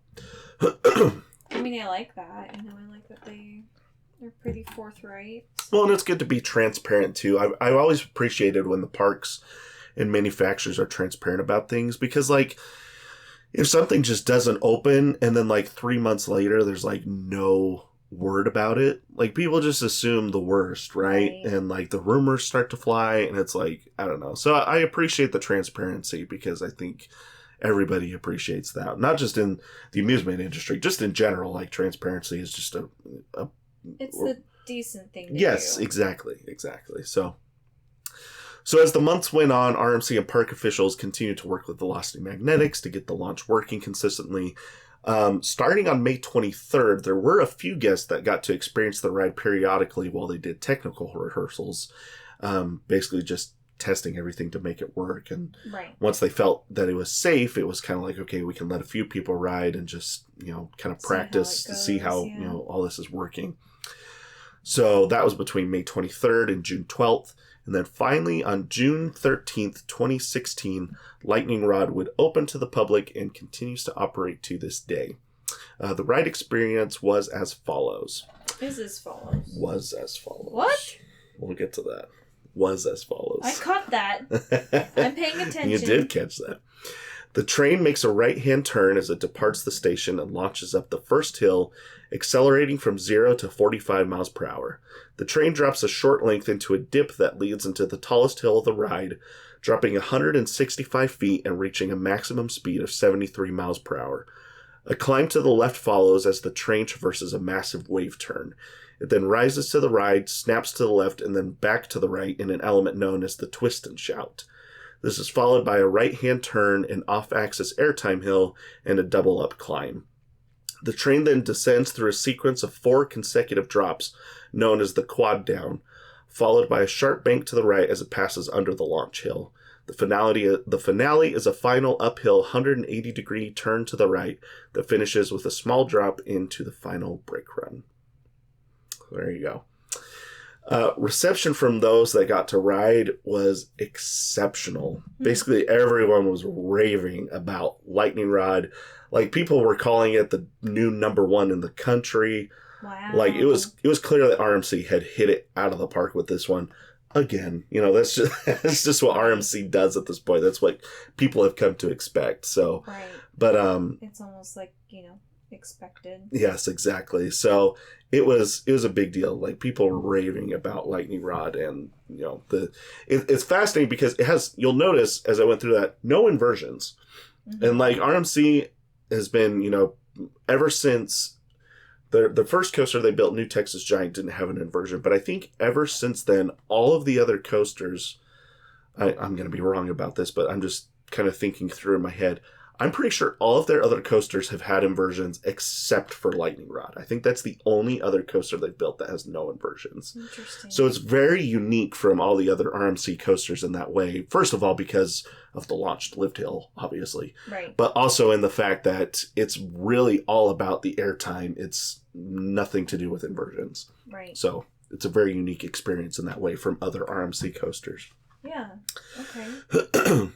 go. I mean, I like that. I like that they're pretty forthright. Well, and it's good to be transparent, too. I've always appreciated when the parks and manufacturers are transparent about things, because, if something just doesn't open and then 3 months later there's no word about it, people just assume the worst, right? And the rumors start to fly, and it's I don't know. So I appreciate the transparency, because I think everybody appreciates that. Not just in the amusement industry, just in general. Transparency is just it's a decent thing to do. Yes, exactly. So as the months went on, RMC and park officials continued to work with Velocity Magnetics to get the launch working consistently. Starting on May 23rd, there were a few guests that got to experience the ride periodically while they did technical rehearsals, basically just testing everything to make it work. And once they felt that it was safe, it was kind of like, okay, we can let a few people ride and just, kind of practice to see how, all this is working. So that was between May 23rd and June 12th. And then finally, on June 13th, 2016, Lightning Rod would open to the public and continues to operate to this day. The ride experience was as follows. Is as follows. Was as follows. What? We'll get to that. Was as follows. I caught that. I'm paying attention. You did catch that. The train makes a right-hand turn as it departs the station and launches up the first hill, accelerating from 0 to 45 miles per hour. The train drops a short length into a dip that leads into the tallest hill of the ride, dropping 165 feet and reaching a maximum speed of 73 miles per hour. A climb to the left follows as the train traverses a massive wave turn. It then rises to the right, snaps to the left, and then back to the right in an element known as the twist and shout. This is followed by a right-hand turn, an off-axis airtime hill, and a double-up climb. The train then descends through a sequence of 4 consecutive drops, known as the quad down, followed by a sharp bank to the right as it passes under the launch hill. The finale is a final uphill 180-degree turn to the right that finishes with a small drop into the final brake run. There you go. Reception from those that got to ride was exceptional. Basically, everyone was raving about Lightning Rod. Like, people were calling it the new #1 in the country. Wow. Like, it was clear that RMC had hit it out of the park with this one. Again, that's just what RMC does at this point. That's what people have come to expect. So, right. But it's almost like expected. Yes, exactly. So it was a big deal. Like, people were raving about Lightning Rod, and it's fascinating because it has. You'll notice as I went through that, no inversions, and like RMC has been ever since. The first coaster they built, New Texas Giant, didn't have an inversion. But I think ever since then, all of the other coasters, I'm going to be wrong about this, but I'm just kind of thinking through in my head. I'm pretty sure all of their other coasters have had inversions except for Lightning Rod. I think that's the only other coaster they've built that has no inversions. Interesting. So it's very unique from all the other RMC coasters in that way. First of all, because of the launched lift hill, obviously. Right. But also in the fact that it's really all about the airtime. It's nothing to do with inversions. Right. So it's a very unique experience in that way from other RMC coasters. Yeah. Okay.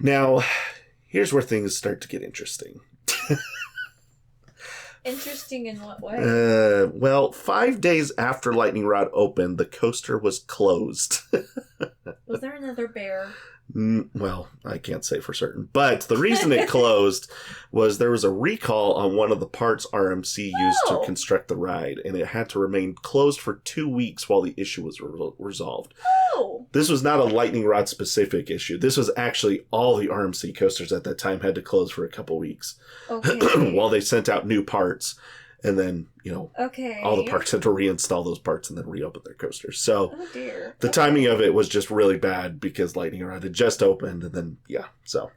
Now, here's where things start to get interesting. Interesting in what way? Well, 5 days after Lightning Rod opened, the coaster was closed. Was there another bear? Well, I can't say for certain. But the reason it closed was there was a recall on one of the parts RMC used to construct the ride, and it had to remain closed for 2 weeks while the issue was resolved. Oh! This was not a Lightning Rod specific issue. This was actually all the RMC coasters at that time had to close for a couple weeks. Okay. While they sent out new parts. And then, okay. all the parks had to reinstall those parts and then reopen their coasters. So oh dear. The timing of it was just really bad because Lightning Rod had just opened, and then, so.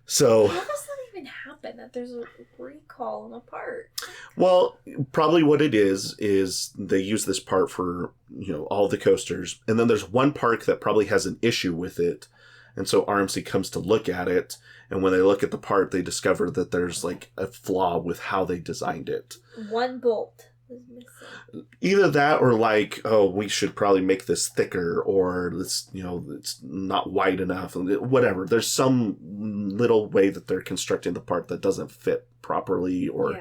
So. How does that even happen, that there's a recall on a part? Well, probably what it is they use this part for, all the coasters. And then there's one park that probably has an issue with it. And so RMC comes to look at it. And when they look at the part, they discover that there's like a flaw with how they designed it. One bolt is missing. Either that or like, we should probably make this thicker, or this, it's not wide enough, whatever. There's some little way that they're constructing the part that doesn't fit properly or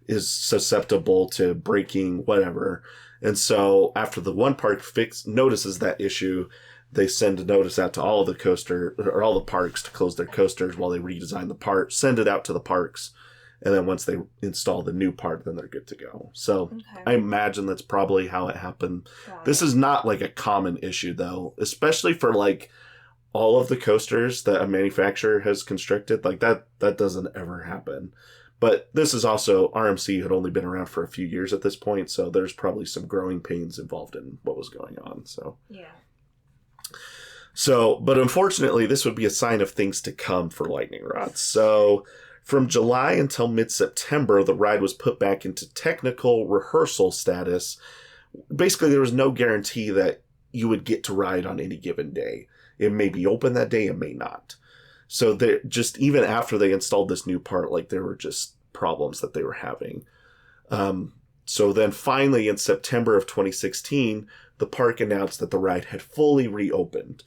is susceptible to breaking, whatever. And so after the one part notices that issue, they send a notice out to all the parks to close their coasters while they redesign the part, send it out to the parks, and then once they install the new part, then they're good to go. So I imagine that's probably how it happened. This is not like a common issue, though, especially for like all of the coasters that a manufacturer has constructed. Like that doesn't ever happen. But this is also, RMC had only been around for a few years at this point, so there's probably some growing pains involved in what was going on. So yeah. So, but unfortunately, this would be a sign of things to come for lightning rods. So, from July until mid-September, the ride was put back into technical rehearsal status. Basically, there was no guarantee that you would get to ride on any given day. It may be open that day, it may not. So, just even after they installed this new part, like there were just problems that they were having. So then finally in September of 2016, the park announced that the ride had fully reopened.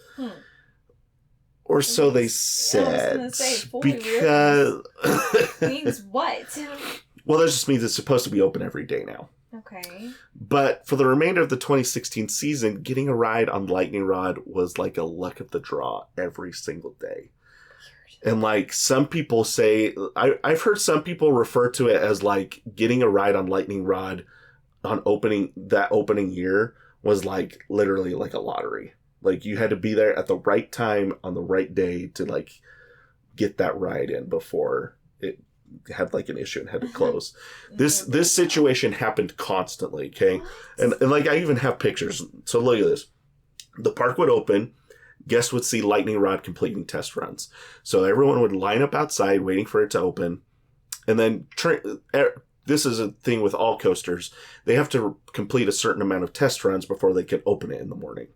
Or so they said. I was gonna say, fully because means what? Well, that just means it's supposed to be open every day now. Okay. But for the remainder of the 2016 season, getting a ride on Lightning Rod was like a luck of the draw every single day. And like some people say, I've heard some people refer to it as like getting a ride on Lightning Rod on that opening year was like literally like a lottery. Like you had to be there at the right time on the right day to like get that ride in before it had like an issue and had to close. This situation happened constantly. Okay. And like I even have pictures. So look at this. The park would open. Guests would see Lightning Rod completing test runs. So everyone would line up outside waiting for it to open. And then this is a thing with all coasters. They have to complete a certain amount of test runs before they can open it in the morning.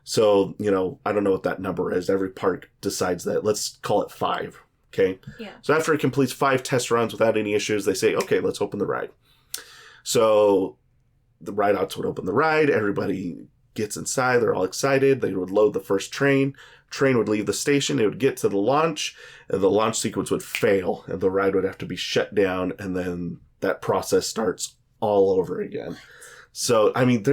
So, I don't know what that number is. Every park decides that. Let's call it 5. Okay? Yeah. So after it completes 5 test runs without any issues, they say, okay, let's open the ride. So the ride outs would open the ride. Everybody gets inside. They're all excited. They would load the first train. Train would leave the station. It would get to the launch, and the launch sequence would fail, and the ride would have to be shut down, and then that process starts all over again. So, I mean,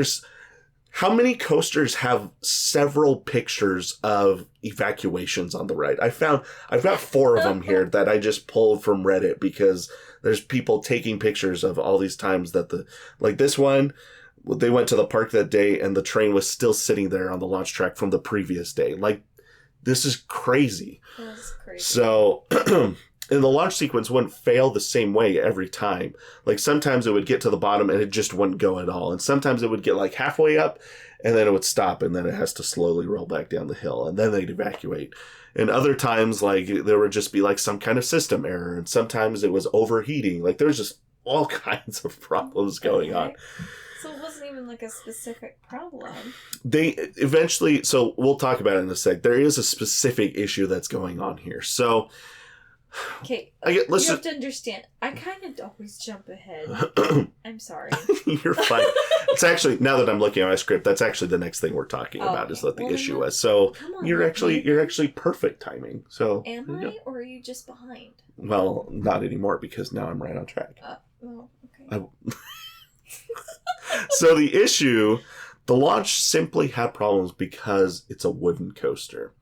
how many coasters have several pictures of evacuations on the ride? I've got 4 of them here that I just pulled from Reddit because there's people taking pictures of all these times that this one, they went to the park that day and the train was still sitting there on the launch track from the previous day. Like, this is crazy. That's crazy. So, and the launch sequence wouldn't fail the same way every time. Like, sometimes it would get to the bottom and it just wouldn't go at all. And sometimes it would get like halfway up and then it would stop and then it has to slowly roll back down the hill and then they'd evacuate. And other times, like, there would just be like some kind of system error. And sometimes it was overheating. Like, there's just all kinds of problems going on. So it wasn't even like a specific problem. They eventually, so we'll talk about it in a sec. There is a specific issue that's going on here. So, okay, you have to understand. I kind of always jump ahead. I'm sorry. You're fine. It's actually, now that I'm looking at my script, that's actually the next thing we're talking about is what the issue was. So you're actually perfect timing. So am I, or are you just behind? Well, not anymore because now I'm right on track. Well, okay. So the issue, the launch simply had problems because it's a wooden coaster.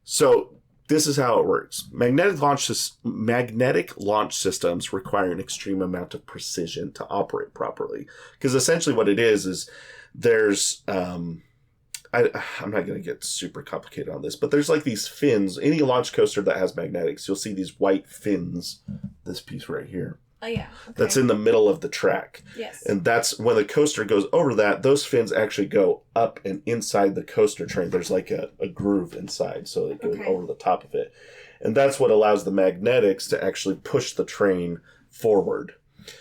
So this is how it works. Magnetic launch systems require an extreme amount of precision to operate properly. Because essentially what it is there's, I'm not going to get super complicated on this, but there's like these fins. Any launch coaster that has magnetics, you'll see these white fins, this piece right here. Oh, yeah. Okay. That's in the middle of the track. Yes. And that's when the coaster goes over that, those fins actually go up and inside the coaster train. There's like a groove inside, so it goes over the top of it. And that's what allows the magnetics to actually push the train forward.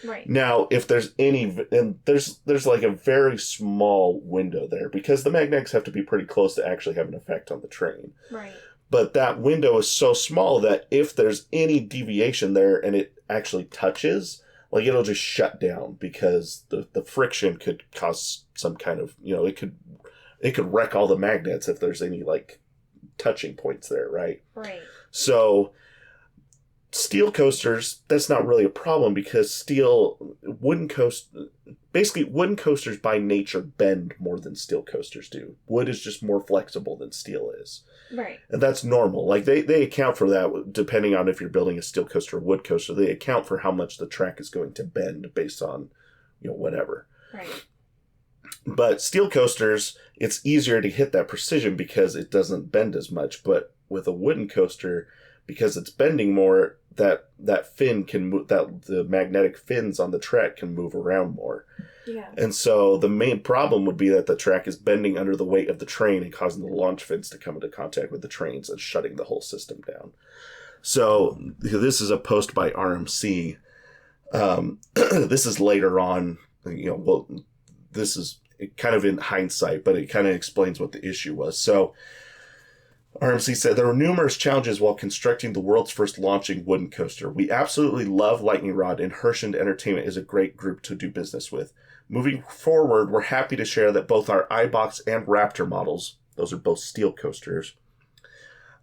Right. Now, if there's there's like a very small window there because the magnetics have to be pretty close to actually have an effect on the train. Right. But that window is so small that if there's any deviation there and it actually touches, like it'll just shut down because the friction could cause some kind of, it could wreck all the magnets if there's any like touching points there, right? Right. So steel coasters, that's not really a problem because wooden coasters by nature bend more than steel coasters do. Wood is just more flexible than steel is. Right. And that's normal. Like they account for that depending on if you're building a steel coaster or wood coaster. They account for how much the track is going to bend based on, whatever. Right. But steel coasters, it's easier to hit that precision because it doesn't bend as much. But with a wooden coaster, because it's bending more, that fin can move, that the magnetic fins on the track can move around more. Yeah. And so the main problem would be that the track is bending under the weight of the train and causing the launch fins to come into contact with the trains and shutting the whole system down. So this is a post by RMC. This is later on, this is kind of in hindsight, but it kind of explains what the issue was. So RMC said, there were numerous challenges while constructing the world's first launching wooden coaster. We absolutely love Lightning Rod, and Hershend Entertainment is a great group to do business with. Moving forward, we're happy to share that both our iBox and Raptor models, those are both steel coasters,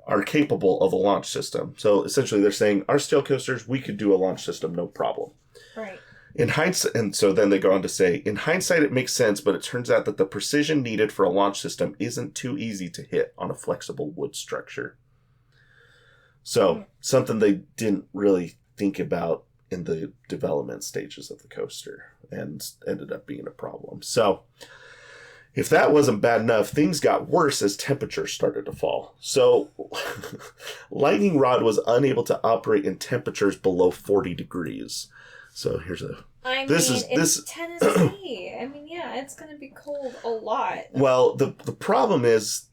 are capable of a launch system. So essentially they're saying, our steel coasters, we could do a launch system, no problem. Right. In hindsight, and so then they go on to say, in hindsight, it makes sense, but it turns out that the precision needed for a launch system isn't too easy to hit on a flexible wood structure. So something they didn't really think about in the development stages of the coaster, and ended up being a problem. So if that wasn't bad enough, things got worse as temperatures started to fall. So Lightning Rod was unable to operate in temperatures below 40 degrees. So here's a... it's Tennessee. I mean, yeah, it's going to be cold a lot. Well, the problem is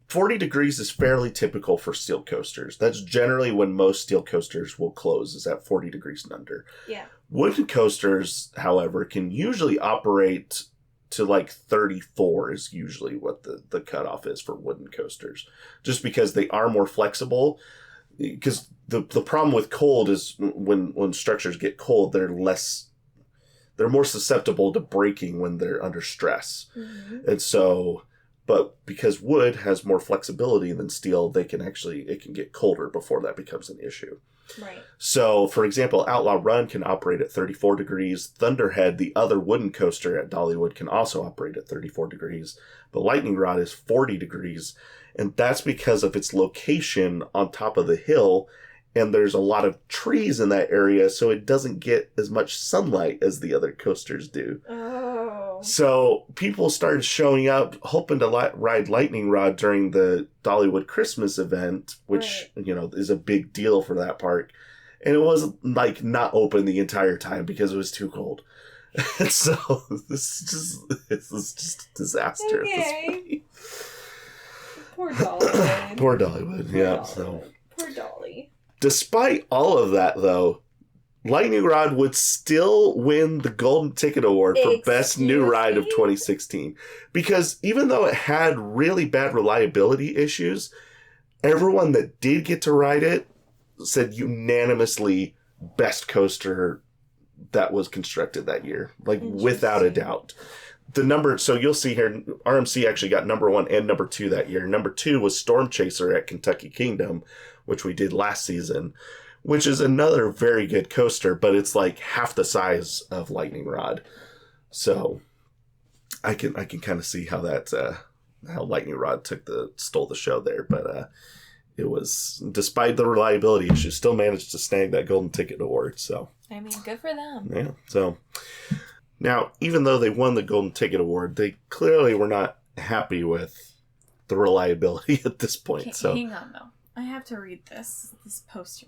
40 degrees is fairly typical for steel coasters. That's generally when most steel coasters will close, is at 40 degrees and under. Yeah. Wooden coasters, however, can usually operate to like 34 is usually what the cutoff is for wooden coasters. Just because they are more flexible. Because the problem with cold is when structures get cold, they're more susceptible to breaking when they're under stress. Mm-hmm. And so, but because wood has more flexibility than steel, it can get colder before that becomes an issue. Right. So, for example, Outlaw Run can operate at 34 degrees. Thunderhead, the other wooden coaster at Dollywood, can also operate at 34 degrees. But Lightning Rod is 40 degrees. And that's because of its location on top of the hill. And there's a lot of trees in that area, so it doesn't get as much sunlight as the other coasters do. Oh. So people started showing up hoping to ride Lightning Rod during the Dollywood Christmas event, which, is a big deal for that park. And it was not open the entire time because it was too cold. And so this is just a disaster at this point. Poor Dollywood. Poor Dollywood, yeah. So. Poor Dolly. Despite all of that, though, Lightning Rod would still win the Golden Ticket Award for Best New Ride of 2016. Because even though it had really bad reliability issues, everyone that did get to ride it said unanimously best coaster that was constructed that year. Without a doubt. So you'll see here, RMC actually got number 1 and number 2 that year. Number 2 was Storm Chaser at Kentucky Kingdom, which we did last season, which is another very good coaster, but it's like half the size of Lightning Rod. So I can kind of see how how Lightning Rod stole the show there, but it was, despite the reliability issues, still managed to snag that Golden Ticket Award. So I mean, good for them. Yeah. So now, even though they won the Golden Ticket Award, they clearly were not happy with the reliability at this point. Okay, hang on, though. I have to read this poster.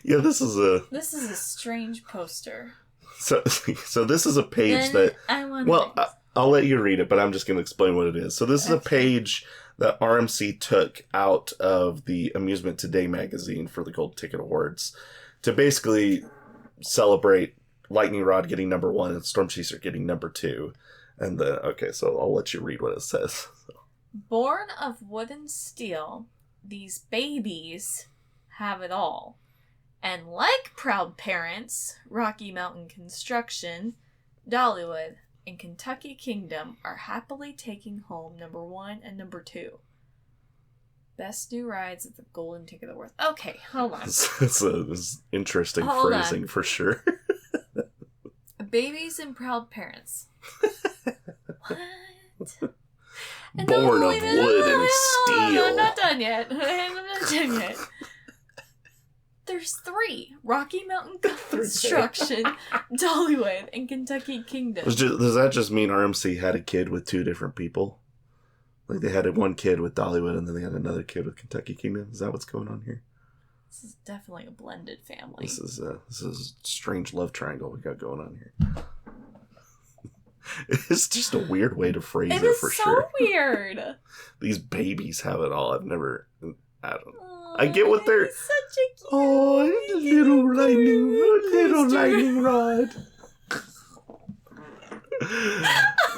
Yeah, this is a strange poster. So this is a page I'll let you read it, but I'm just going to explain what it is. So this is a page that RMC took out of the Amusement Today magazine for the Golden Ticket Awards to basically celebrate Lightning Rod getting number 1 and Storm Chaser getting number 2. And so I'll let you read what it says. Born of wood and steel, these babies have it all. And like proud parents, Rocky Mountain Construction, Dollywood, and Kentucky Kingdom are happily taking home number 1 and number 2. Best new rides at the Golden Ticket Awards. Okay, hold on. It's interesting phrasing for sure. Babies and proud parents. What? Born of wood and steel. I'm not done yet. There's 3. Rocky Mountain Construction, Dollywood, and Kentucky Kingdom. Does that just mean RMC had a kid with 2 different people? Like they had one kid with Dollywood and then they had another kid with Kentucky Kingdom. Is that what's going on here? This is definitely a blended family. This is a strange love triangle we got going on here. It's just a weird way to phrase it for sure. It is so weird. These babies have it all. I don't know. I get what they're... He's such a cute little lightning rod.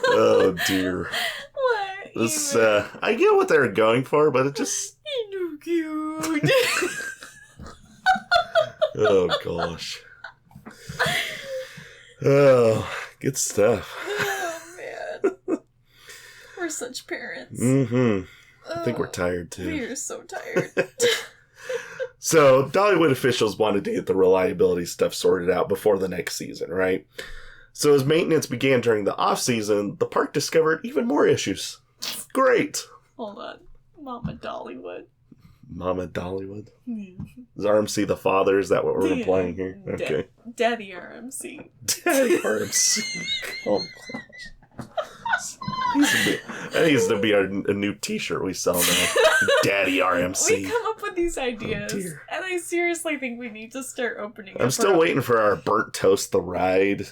Oh dear. What? This, I get what they're going for, but it just... He's cute. Oh gosh. Oh, good stuff. Oh man. We're such parents. Mm-hmm. I think we're tired too. We are so tired. So, Dollywood officials wanted to get the reliability stuff sorted out before the next season, right? So, as maintenance began during the off-season, the park discovered even more issues. Great! Hold on. Mama Dollywood. Mama Dollywood? Is RMC the father? Is that what we're implying here? Okay. Daddy RMC. Daddy RMC. Oh, gosh. That needs to be a new t-shirt we sell now. Daddy RMC. We come up with these ideas, and I seriously think we need to start opening. I'm still waiting for our Burnt Toast the Ride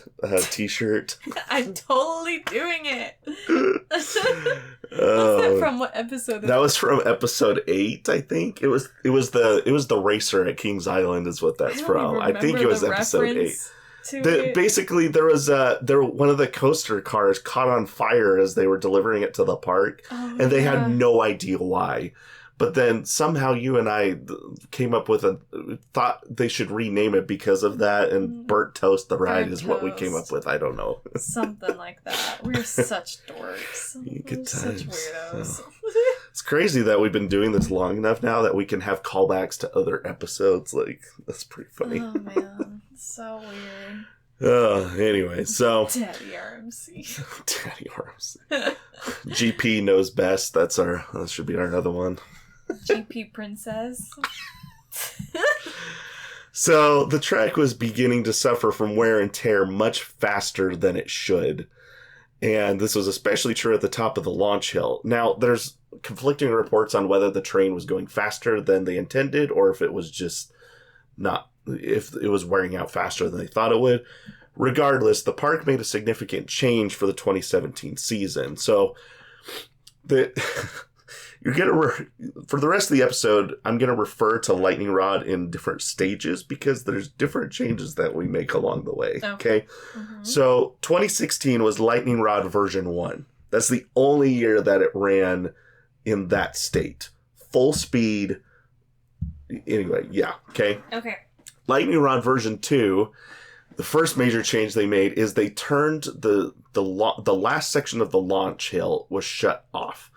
t-shirt. I'm totally doing it. What's that from? What episode? That was from episode 8, I think. It was the racer at Kings Island is what that's from. I think it was episode 8. Basically, there was one of the coaster cars caught on fire as they were delivering it to the park, and they had no idea why. But then somehow you and I came up with thought they should rename it because of that, and Burnt Toast the Ride is what we came up with. I don't know. Something like that. We're such dorks. Good times. Such weirdos. It's crazy that we've been doing this long enough now that we can have callbacks to other episodes. Like, that's pretty funny. Oh, man. So weird. Anyway, so... Daddy RMC. Daddy RMC. GP knows best. That should be our other one. GP Princess. So, the track was beginning to suffer from wear and tear much faster than it should. And this was especially true at the top of the launch hill. Now, there's conflicting reports on whether the train was going faster than they intended or if it was just if it was wearing out faster than they thought it would. Regardless, the park made a significant change for the 2017 season. So, you're going for the rest of the episode, I'm going to refer to Lightning Rod in different stages because there's different changes that we make along the way. Okay? Mm-hmm. So 2016 was Lightning Rod version 1. That's the only year that it ran in that state. Full speed. Anyway, yeah. Okay? Okay. Lightning Rod version 2, the first major change they made is they turned the last section of the launch hill was shut off.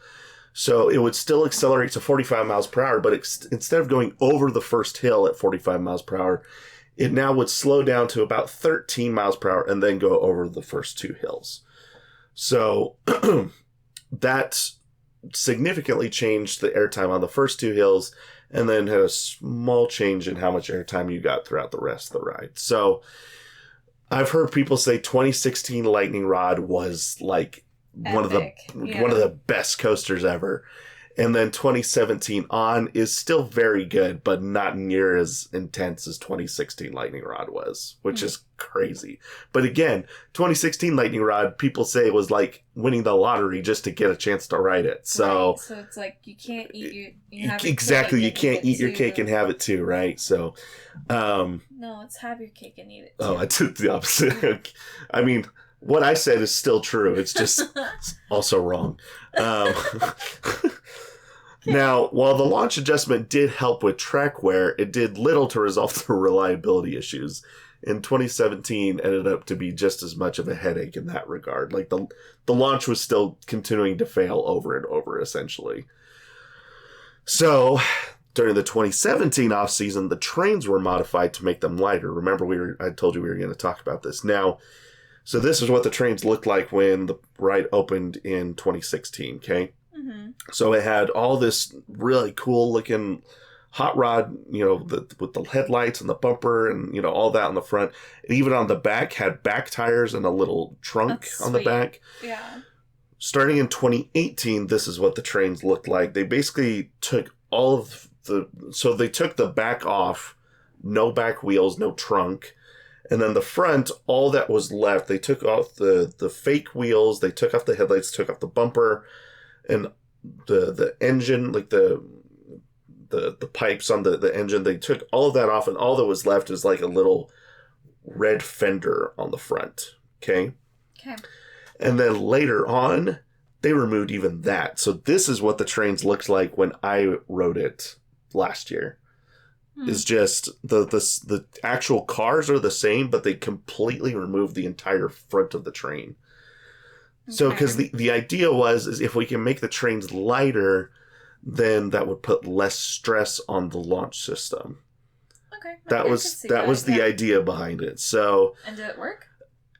So it would still accelerate to 45 miles per hour, but instead of going over the first hill at 45 miles per hour, it now would slow down to about 13 miles per hour and then go over the first 2 hills. So that significantly changed the airtime on the first 2 hills and then had a small change in how much airtime you got throughout the rest of the ride. So I've heard people say 2016 Lightning Rod was like one of the best coasters ever. And then 2017 on is still very good, but not near as intense as 2016 Lightning Rod was, which is crazy. But again, 2016 Lightning Rod, people say was like winning the lottery just to get a chance to ride it. So, right. So it's like you can't eat you can't eat your cake and have it too, right? So, no, it's have your cake and eat it too. Oh, I did the opposite. I mean, what I said is still true. It's just also wrong. Now, while the launch adjustment did help with track wear, it did little to resolve the reliability issues. In 2017, ended up to be just as much of a headache in that regard. Like the launch was still continuing to fail over and over, essentially. So, during the 2017 off season, the trains were modified to make them lighter. Remember, I told you we were going to talk about this. Now, so this is what the trains looked like when the ride opened in 2016, okay? Mm-hmm. So it had all this really cool looking hot rod, with the headlights and the bumper and, all that on the front. And even on the back had back tires and a little trunk on the back. Yeah. Starting in 2018, this is what the trains looked like. They basically took all of so they took the back off, no back wheels, no trunk. And then the front, all that was left, they took off the fake wheels, they took off the headlights, took off the bumper, and the engine, like the pipes on the engine, they took all of that off, and all that was left is like a little red fender on the front. Okay? Okay. And then later on, they removed even that. So this is what the trains looks like when I rode it last year. Is just the actual cars are the same, but they completely removed the entire front of the train. Okay. So because the idea is if we can make the trains lighter, then that would put less stress on the launch system. Okay. That was the idea behind it. So, and did it work?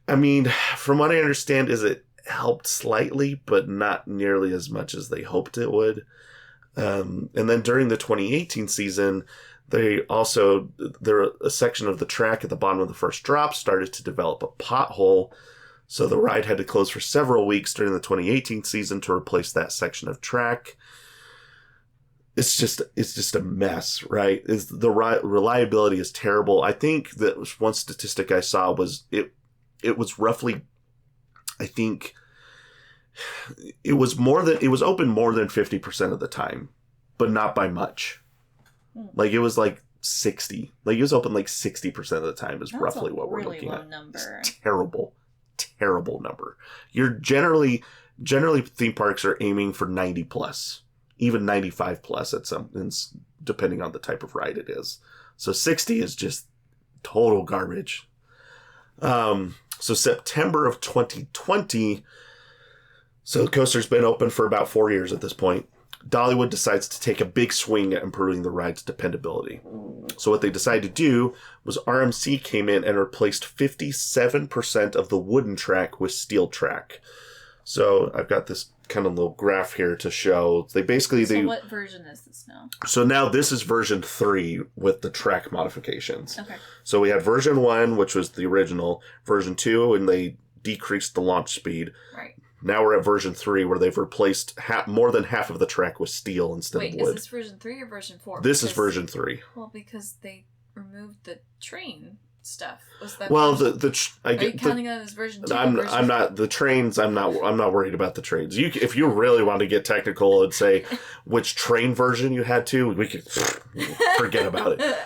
I mean, from what I understand, is it helped slightly, but not nearly as much as they hoped it would. And then during the 2018 season, a section of the track at the bottom of the first drop started to develop a pothole. So the ride had to close for several weeks during the 2018 season to replace that section of track. It's just a mess, right? The reliability is terrible. I think that one statistic I saw was it was roughly, I think it was open more than 50% of the time, but not by much. Like it was like 60. Like it was open like 60% of the time is roughly what we're looking at. Number. It's terrible number. You're generally theme parks are aiming for 90 plus, even 95 plus at some, depending on the type of ride it is. So 60 is just total garbage. So September of 2020, so the coaster's been open for about 4 years at this point. Dollywood decides to take a big swing at improving the ride's dependability. So what they decided to do was RMC came in and replaced 57% of the wooden track with steel track. So I've got this kind of little graph here to show. So what version is this now? So now this is version 3 with the track modifications. Okay. So we had version 1, which was the original, version 2, and they decreased the launch speed. Right. Now we're at version 3 where they've replaced more than half of the track with steel instead of wood. Wait, is this version 3 or version 4? This is version 3. Well, because they removed the train stuff. Was that? Well, are you counting that as version 2? I'm not the trains. I'm not worried about the trains. If you really want to get technical and say which train version you had to, we could forget about it.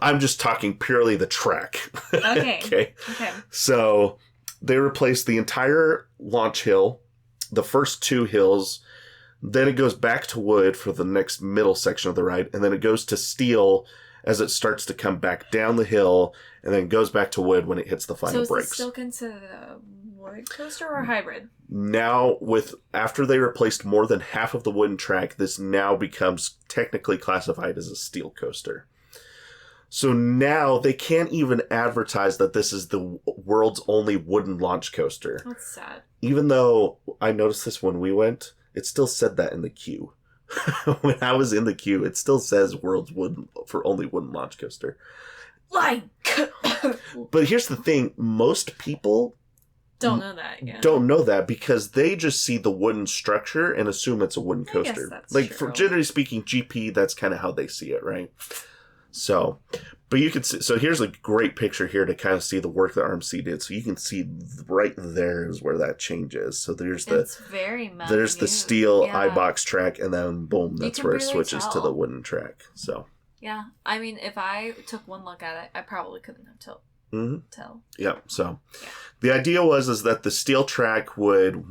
I'm just talking purely the track. Okay. Okay. So they replaced the entire launch hill, the first 2 hills, then it goes back to wood for the next middle section of the ride, and then it goes to steel as it starts to come back down the hill, and then goes back to wood when it hits the final brakes. So is it still considered a wood coaster or a hybrid? Now, after they replaced more than half of the wooden track, this now becomes technically classified as a steel coaster. So now they can't even advertise that this is the world's only wooden launch coaster. That's sad. Even though I noticed this when we went, it still said that in the queue. When I was in the queue, it still says world's only wooden launch coaster. Like, but here's the thing: most people don't know that. Yeah. Don't know that because they just see the wooden structure and assume it's a wooden coaster. That's like, true. For generally speaking, GP, that's kind of how they see it, right? So, but you can see, so here's a great picture here to kind of see the work that RMC did. So you can see right there is where that changes. So there's the steel iBox track, and then boom, that's where it switches to the wooden track. So yeah, I mean, if I took one look at it, I probably couldn't have tell. Yeah. So the idea is that the steel track would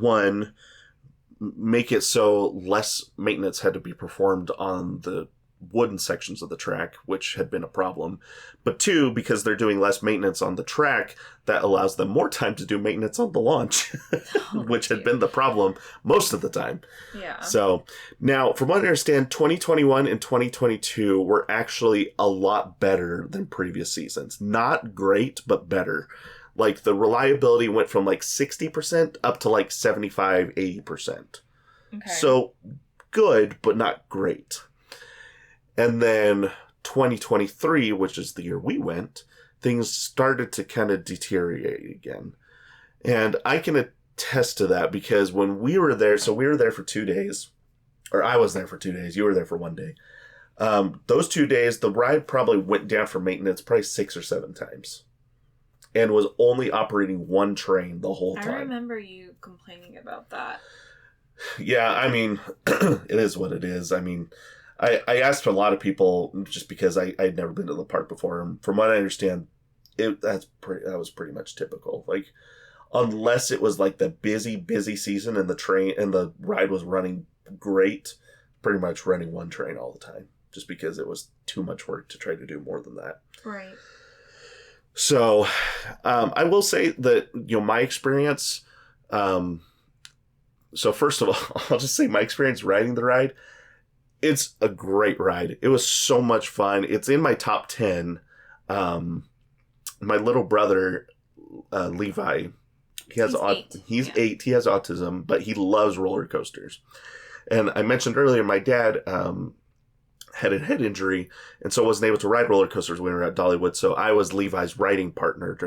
make it so less maintenance had to be performed on the wooden sections of the track, which had been a problem, but 2, because they're doing less maintenance on the track, that allows them more time to do maintenance on the launch, which had been the problem most of the time. Yeah. So now, from what I understand, 2021 and 2022 were actually a lot better than previous seasons. Not great, but better. Like the reliability went from like 60% up to like 75-80%. Okay. So good, but not great. And then 2023, which is the year we went, things started to kind of deteriorate again. And I can attest to that because when we were there, so we were there for 2 days, or I was there for 2 days. You were there for 1 day. Those 2 days, the ride probably went down for maintenance probably 6 or 7 times and was only operating one train the whole time. I remember you complaining about that. Yeah, I mean, it is what it is. I mean, I asked a lot of people just because I'd never been to the park before. And from what I understand, that was pretty much typical. Like, unless it was like the busy season and the ride was running great, pretty much running one train all the time, just because it was too much work to try to do more than that. Right. So, I will say that, my experience, so first of all, I'll just say my experience riding the ride, it's a great ride. It was so much fun. It's in my top 10. My little brother, Levi, he's 8. He's 8. He has autism, but he loves roller coasters. And I mentioned earlier, my dad had a head injury, and so wasn't able to ride roller coasters when we were at Dollywood. So I was Levi's riding partner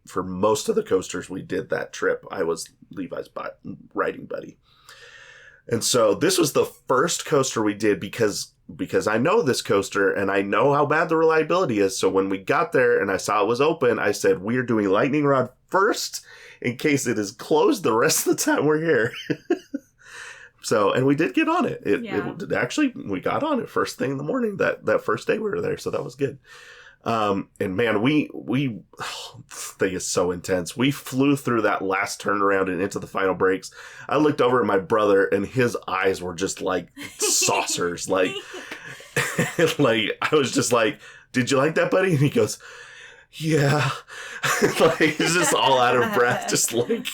for most of the coasters we did that trip. I was Levi's riding buddy. And so this was the first coaster we did because I know this coaster and I know how bad the reliability is. So when we got there and I saw it was open, I said, we're doing lightning rod first in case it is closed the rest of the time we're here. So, and we did get on it. Actually, we got on it first thing in the morning that first day we were there. So that was good. And man, thing is so intense. We flew through that last turnaround and into the final breaks. I looked over at my brother and his eyes were just like saucers. Like I was just like, did you like that, buddy? And he goes, yeah. Like he's just all out of breath, just like.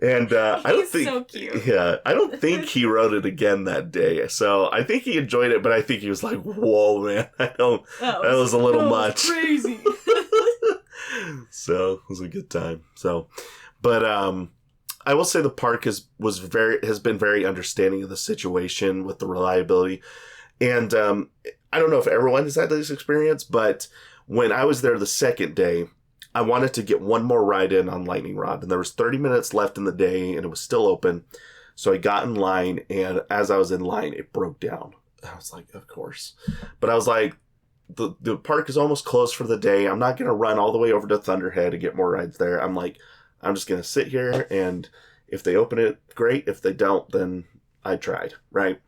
And I don't think, so cute. Yeah, I don't think he rode it again that day. So I think he enjoyed it, but I think he was like, "Whoa, man, that was a little much." Crazy. So it was a good time. So, but I will say the park has been very understanding of the situation with the reliability, and I don't know if everyone has had this experience, but when I was there the second day, I wanted to get one more ride in on Lightning Rod, and there was 30 minutes left in the day, and it was still open. So I got in line, and as I was in line, it broke down. I was like, of course. But I was like, the park is almost closed for the day. I'm not going to run all the way over to Thunderhead to get more rides there. I'm like, I'm just going to sit here, and if they open it, great. If they don't, then I tried, right?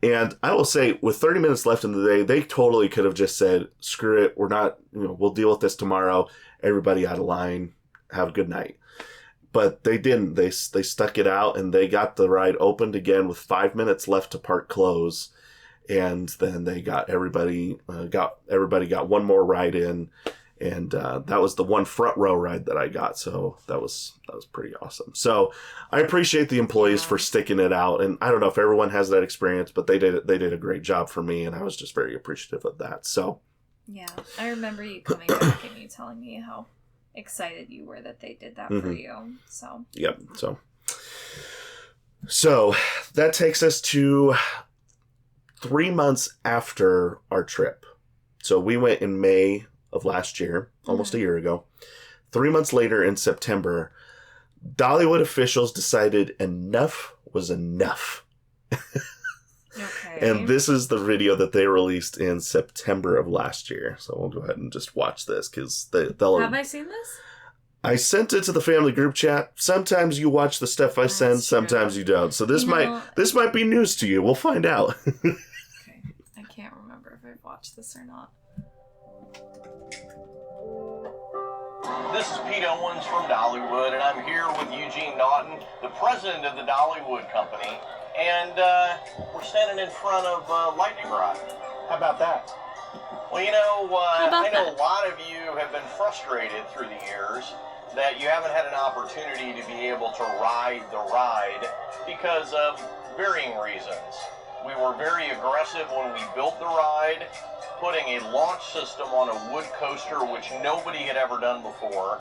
And I will say, with 30 minutes left in the day, they totally could have just said, screw it, we're not, we'll deal with this tomorrow. Everybody out of line. Have a good night. But they didn't. They stuck it out, and they got the ride opened again with 5 minutes left to park close. And then they got everybody got one more ride in. And that was the one front row ride that I got. So that was pretty awesome. So I appreciate the employees for sticking it out. And I don't know if everyone has that experience, but they did a great job for me. And I was just very appreciative of that. So yeah, I remember you coming back and you telling me how excited you were that they did that for you. So yep. So that takes us to 3 months after our trip. So we went in May of last year, almost a year ago. 3 months later in September, Dollywood officials decided enough was enough. Okay. And this is the video that they released in September of last year. So we'll go ahead and just watch this because they'll... Have I seen this? I sent it to the family group chat. Sometimes you watch the stuff I send, sometimes you don't. So this might be news to you. We'll find out. Okay. I can't remember if I've watched this or not. This is Pete Owens from Dollywood, and I'm here with Eugene Naughton, the president of the Dollywood Company, and we're standing in front of Lightning Rod. How about that? Well, I know a lot of you have been frustrated through the years that you haven't had an opportunity to be able to ride the ride because of varying reasons. We were very aggressive when we built the ride, putting a launch system on a wood coaster, which nobody had ever done before.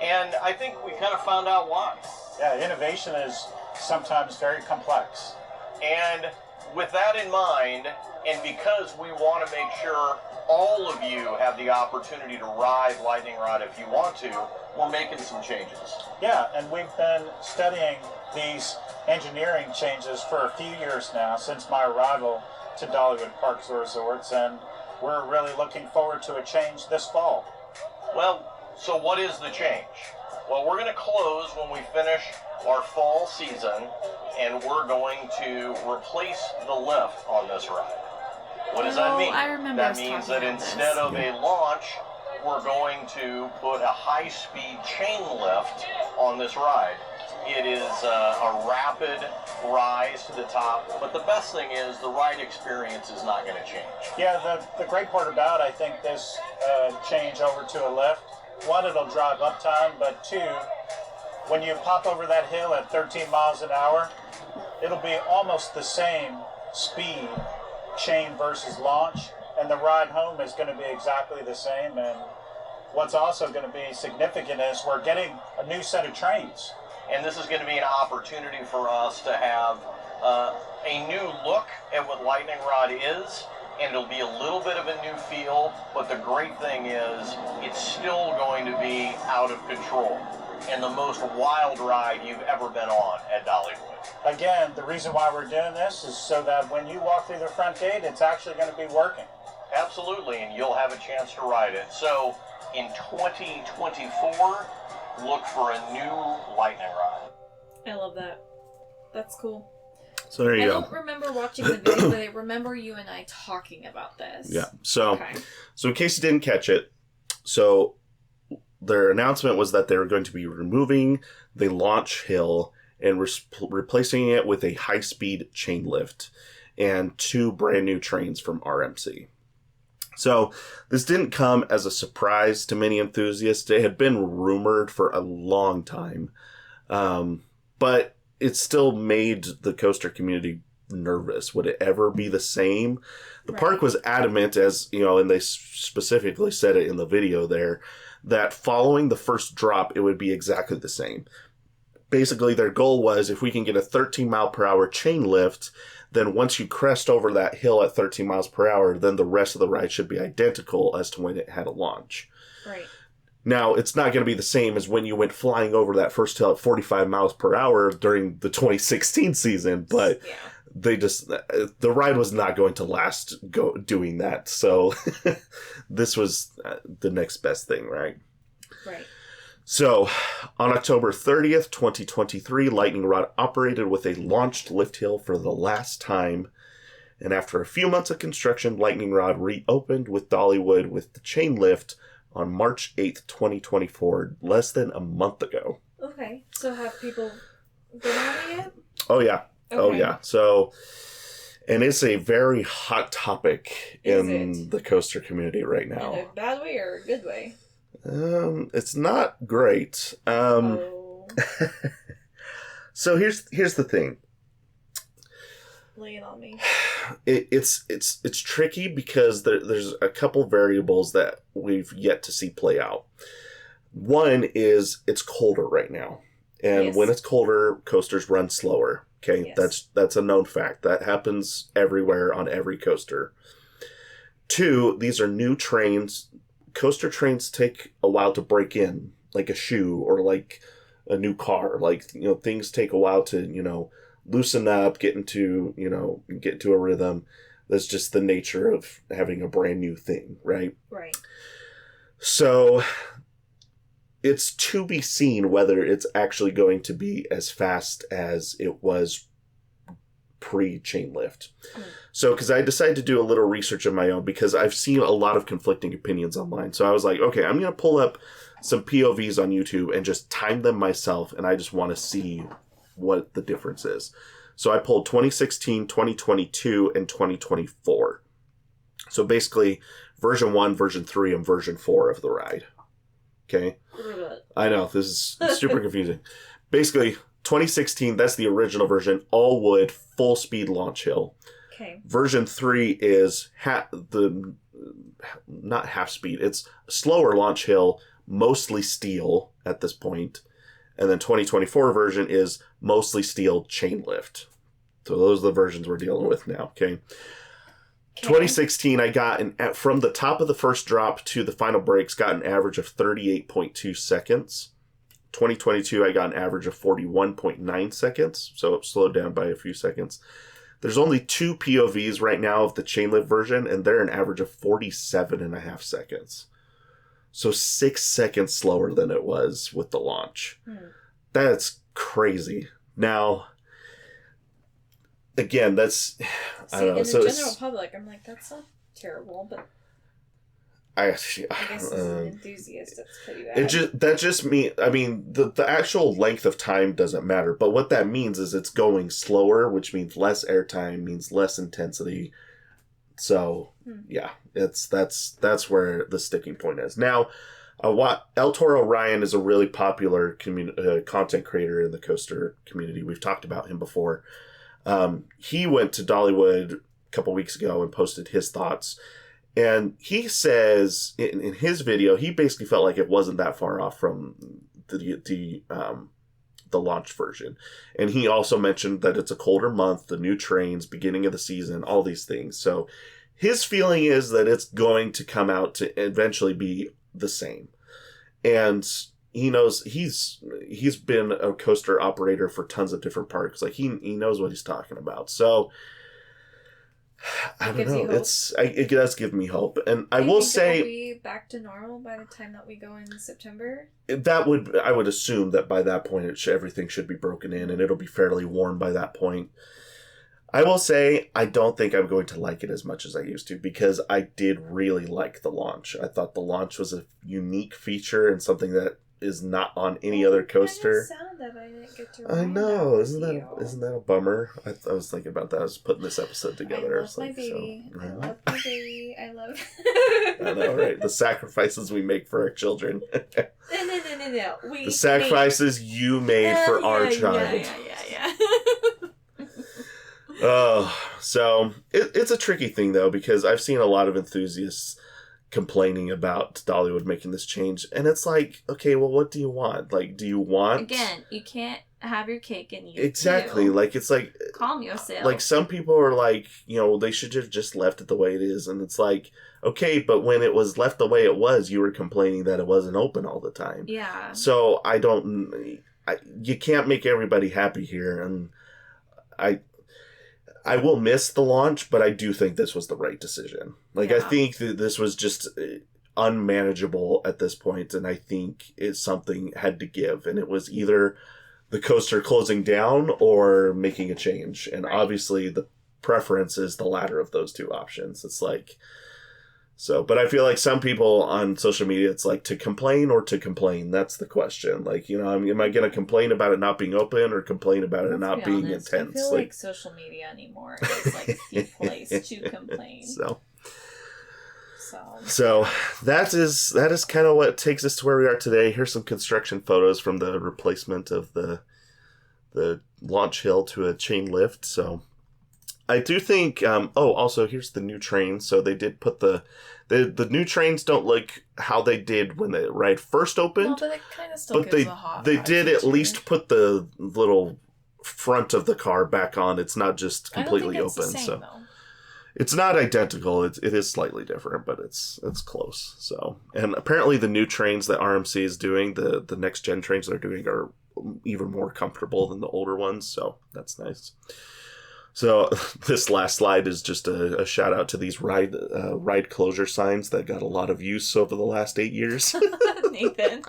And I think we kind of found out why. Yeah, innovation is sometimes very complex. And with that in mind, and because we want to make sure all of you have the opportunity to ride Lightning Rod if you want to, we're making some changes. Yeah, and we've been studying these engineering changes for a few years now, since my arrival to Dollywood Parks and Resorts, and we're really looking forward to a change this fall. Well, so what is the change? Well, we're going to close when we finish our fall season, and we're going to replace the lift on this ride. What does that mean? I remember that us means talking that about instead this. of a launch, we're going to put a high-speed chain lift on this ride. It is a rapid rise to the top, but the best thing is the ride experience is not going to change. Yeah, the great part about, I think, this change over to a lift, one, it'll drive uptime, but two, when you pop over that hill at 13 miles an hour, it'll be almost the same speed, chain versus launch, and the ride home is going to be exactly the same. And what's also going to be significant is we're getting a new set of trains. And this is going to be an opportunity for us to have a new look at what Lightning Rod is, and it'll be a little bit of a new feel, but the great thing is it's still going to be out of control and the most wild ride you've ever been on at Dollywood. Again, the reason why we're doing this is so that when you walk through the front gate, it's actually going to be working. Absolutely, and you'll have a chance to ride it. So in 2024, look for a new Lightning Rod. I love that. That's cool. So there you I go. don't remember watching the video, but I remember you and I talking about this. Yeah. So, Okay. so in case you didn't catch it, so their announcement was that they were going to be removing the launch hill and replacing it with a high-speed chain lift and 2 brand new trains from RMC. So this didn't come as a surprise to many enthusiasts. It had been rumored for a long time, but it still made the coaster community nervous. Would it ever be the same? The park was adamant, as you know, and they specifically said it in the video there, that following the first drop, it would be exactly the same. Basically, their goal was, if we can get a 13 mile per hour chain lift, then once you crest over that hill at 13 miles per hour, then the rest of the ride should be identical as to when it had a launch. Right. Now, it's not going to be the same as when you went flying over that first hill at 45 miles per hour during the 2016 season, but Yeah. the ride was not going to last doing that. So this was the next best thing, right? Right. So on October 30th, 2023, Lightning Rod operated with a launched lift hill for the last time. And after a few months of construction, Lightning Rod reopened with Dollywood with the chain lift on March 8th, 2024, less than a month ago. Okay. So have people been on it yet? Oh, yeah. Okay. Oh, yeah. So, and it's a very hot topic in the coaster community right now. In a bad way or a good way? It's not great. Oh. So here's the thing. Lay it on me. It's tricky because there's a couple variables that we've yet to see play out. One is it's colder right now. And Yes. when it's colder, coasters run slower. Okay, Yes. that's a known fact. That happens everywhere on every coaster. 2, these are new trains. Coaster trains take a while to break in, like a shoe or like a new car. Like, you know, things take a while to, you know, loosen up, get into a rhythm. That's just the nature of having a brand new thing, right? Right. So it's to be seen whether it's actually going to be as fast as it was pre-chain lift. So, because I decided to do a little research of my own, because I've seen a lot of conflicting opinions online. So I was like, okay, I'm going to pull up some POVs on YouTube and just time them myself, and I just want to see what the difference is. So I pulled 2016, 2022, and 2024. So basically, version 1, version 3, and version 4 of the ride. Okay? I know, this is super confusing. Basically, 2016, that's the original version, all wood, full speed launch hill. Okay. Version 3 is not half speed, it's slower launch hill, mostly steel at this point. And then 2024 version is mostly steel chain lift. So those are the versions we're dealing with now, okay? 2016, I got from the top of the first drop to the final brakes, got an average of 38.2 seconds. 2022, I got an average of 41.9 seconds, so it slowed down by a few seconds. There's only 2 POVs right now of the chain lift version, and they're an average of 47.5 seconds. So 6 seconds slower than it was with the launch. That's crazy. Now, again, that's... I don't know. In So the general public, I'm like, that's not terrible, but... I guess as an enthusiast, that's pretty bad. The actual length of time doesn't matter, but what that means is it's going slower, which means less airtime, means less intensity. So, yeah, that's where the sticking point is. Now, El Toro Ryan is a really popular content creator in the coaster community. We've talked about him before. He went to Dollywood a couple weeks ago and posted his thoughts. And he says in his video, he basically felt like it wasn't that far off from the launch version. And he also mentioned that it's a colder month, the new trains, beginning of the season, all these things. So his feeling is that it's going to come out to eventually be the same. And he knows he's been a coaster operator for tons of different parks. Like he knows what he's talking about. So I don't know. It does give me hope, and I will say it'll be back to normal by the time that we go in September. I would assume that by that point everything should be broken in, and it'll be fairly warm by that point. I will say I don't think I'm going to like it as much as I used to, because I did really like the launch. I thought the launch was a unique feature and something that is not on any other coaster. Sad that I didn't get to I know, isn't that a bummer? I was thinking about that. I was putting this episode together. I love my baby. I love my baby. I love. I know, right? The sacrifices we make for our children. No. The sacrifices you made for our child. Yeah. Oh, so it's a tricky thing though, because I've seen a lot of enthusiasts complaining about Dollywood making this change, and it's like, okay, well, what do you want? Like, do you want... Again, you can't have your cake and eat it exactly too. Like, it's like, calm yourself. Like, some people are like, they should have just left it the way it is, and it's like, okay, but when it was left the way it was, you were complaining that it wasn't open all the time. Yeah. So you can't make everybody happy here, and I will miss the launch, but I do think this was the right decision. Like, yeah. I think that this was just unmanageable at this point, and I think something had to give. And it was either the coaster closing down or making a change. And obviously the preference is the latter of those two options. It's like... So, but I feel like some people on social media, it's like, to complain or to complain. That's the question. Like, am I going to complain about it not being open or complain about it not being intense? I feel like social media anymore is like the place to complain. So that is kind of what takes us to where we are today. Here's some construction photos from the replacement of the launch hill to a chain lift. So I do think, also here's the new trains. So they did put the new trains don't look how they did when the ride first opened. No, but it kind of still gives a hot they did at least put the little front of the car back on. It's not just completely open. The same, so though. It's not identical. It is slightly different, but it's close. So, and apparently the new trains that RMC is doing, the next gen trains they're doing, are even more comfortable than the older ones. So that's nice. So this last slide is just a shout out to these ride closure signs that got a lot of use over the last 8 years. Nathan.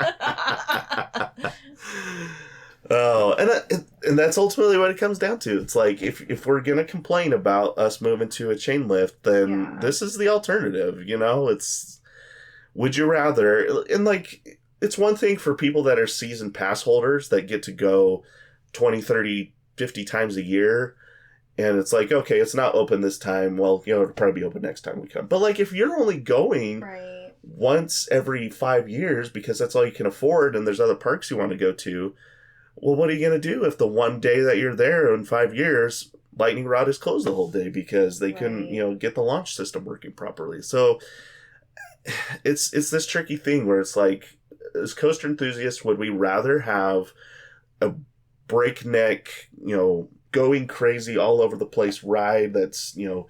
Oh, and that's ultimately what it comes down to. It's like, if we're gonna complain about us moving to a chain lift, then this is the alternative. It's, would you rather? And like, it's one thing for people that are season pass holders that get to go 20, 30, 50 times a year. And it's like, okay, it's not open this time. Well, it'll probably be open next time we come. But like, if you're only going once every 5 years because that's all you can afford, and there's other parks you want to go to, well, what are you going to do if the one day that you're there in 5 years, Lightning Rod is closed the whole day because they couldn't, get the launch system working properly? So it's this tricky thing where it's like, as coaster enthusiasts, would we rather have a breakneck, going crazy all over the place ride that's, you know,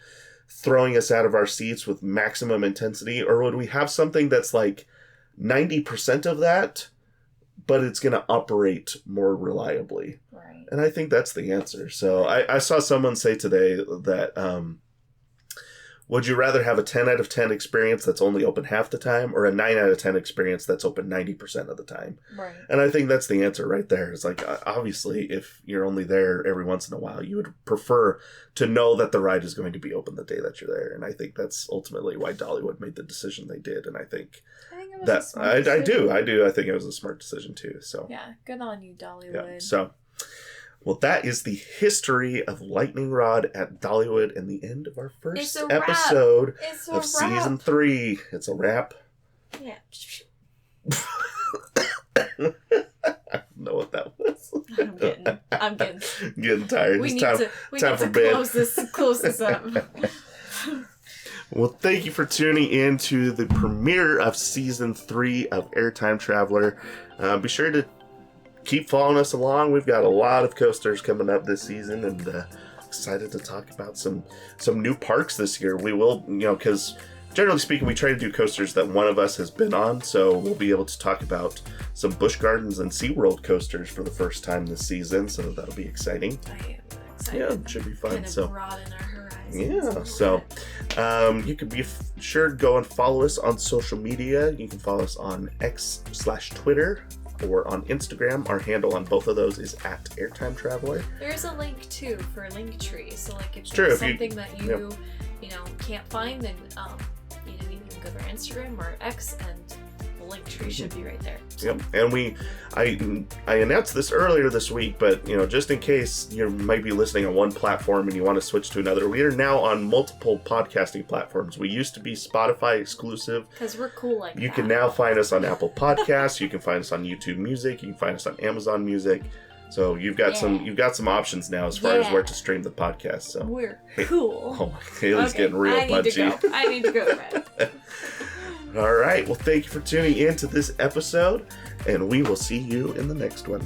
throwing us out of our seats with maximum intensity? Or would we have something that's like 90% of that, but it's going to operate more reliably? Right. And I think that's the answer. So I saw someone say today that, would you rather have a 10 out of 10 experience that's only open half the time, or a 9 out of 10 experience that's open 90% of the time? Right. And I think that's the answer right there. It's like, obviously, if you're only there every once in a while, you would prefer to know that the ride is going to be open the day that you're there. And I think that's ultimately why Dollywood made the decision they did. And I think it was that a smart I decision. do. I think it was a smart decision too. So Yeah, good on you, Dollywood. yeah. So, well, that is the history of Lightning Rod at Dollywood and the end of our first It's a wrap. episode It's a of wrap. season 3. It's a wrap. Yeah. I don't know what that was. I'm getting Getting tired. We It's need time, to time for bed. close this up. Well, thank you for tuning in to the premiere of season 3 of Airtime Traveler. Be sure to keep following us along. We've got a lot of coasters coming up this season, and excited to talk about some new parks this year. We will, you know, because generally speaking, we try to do coasters that one of us has been on, so we'll be able to talk about some Busch Gardens and SeaWorld coasters for the first time this season, so that'll be exciting. I am excited. Yeah, it should be fun. Kind of So broaden our horizons. yeah, so you can be sure to go and follow us on social media. You can follow us on X/Twitter or on Instagram. Our handle on both of those is at Airtime Traveler. There's a link too for Linktree. So like if True, there's if you- something that you can't find, then you can go to our Instagram or X, and the Linktree should be right there. So, Yep, and I announced this earlier this week, but you know, just in case you might be listening on one platform and you want to switch to another, we are now on multiple podcasting platforms. We used to be Spotify exclusive. because we're cool like You that. can now find us on Apple Podcasts. You can find us on YouTube Music. You can find us on Amazon Music. So you've got some options now as far as where to stream the podcast. So We're Hey, cool. oh my, Haley's getting real punchy. I need to go to bed. All right. Well, thank you for tuning in to this episode, and we will see you in the next one.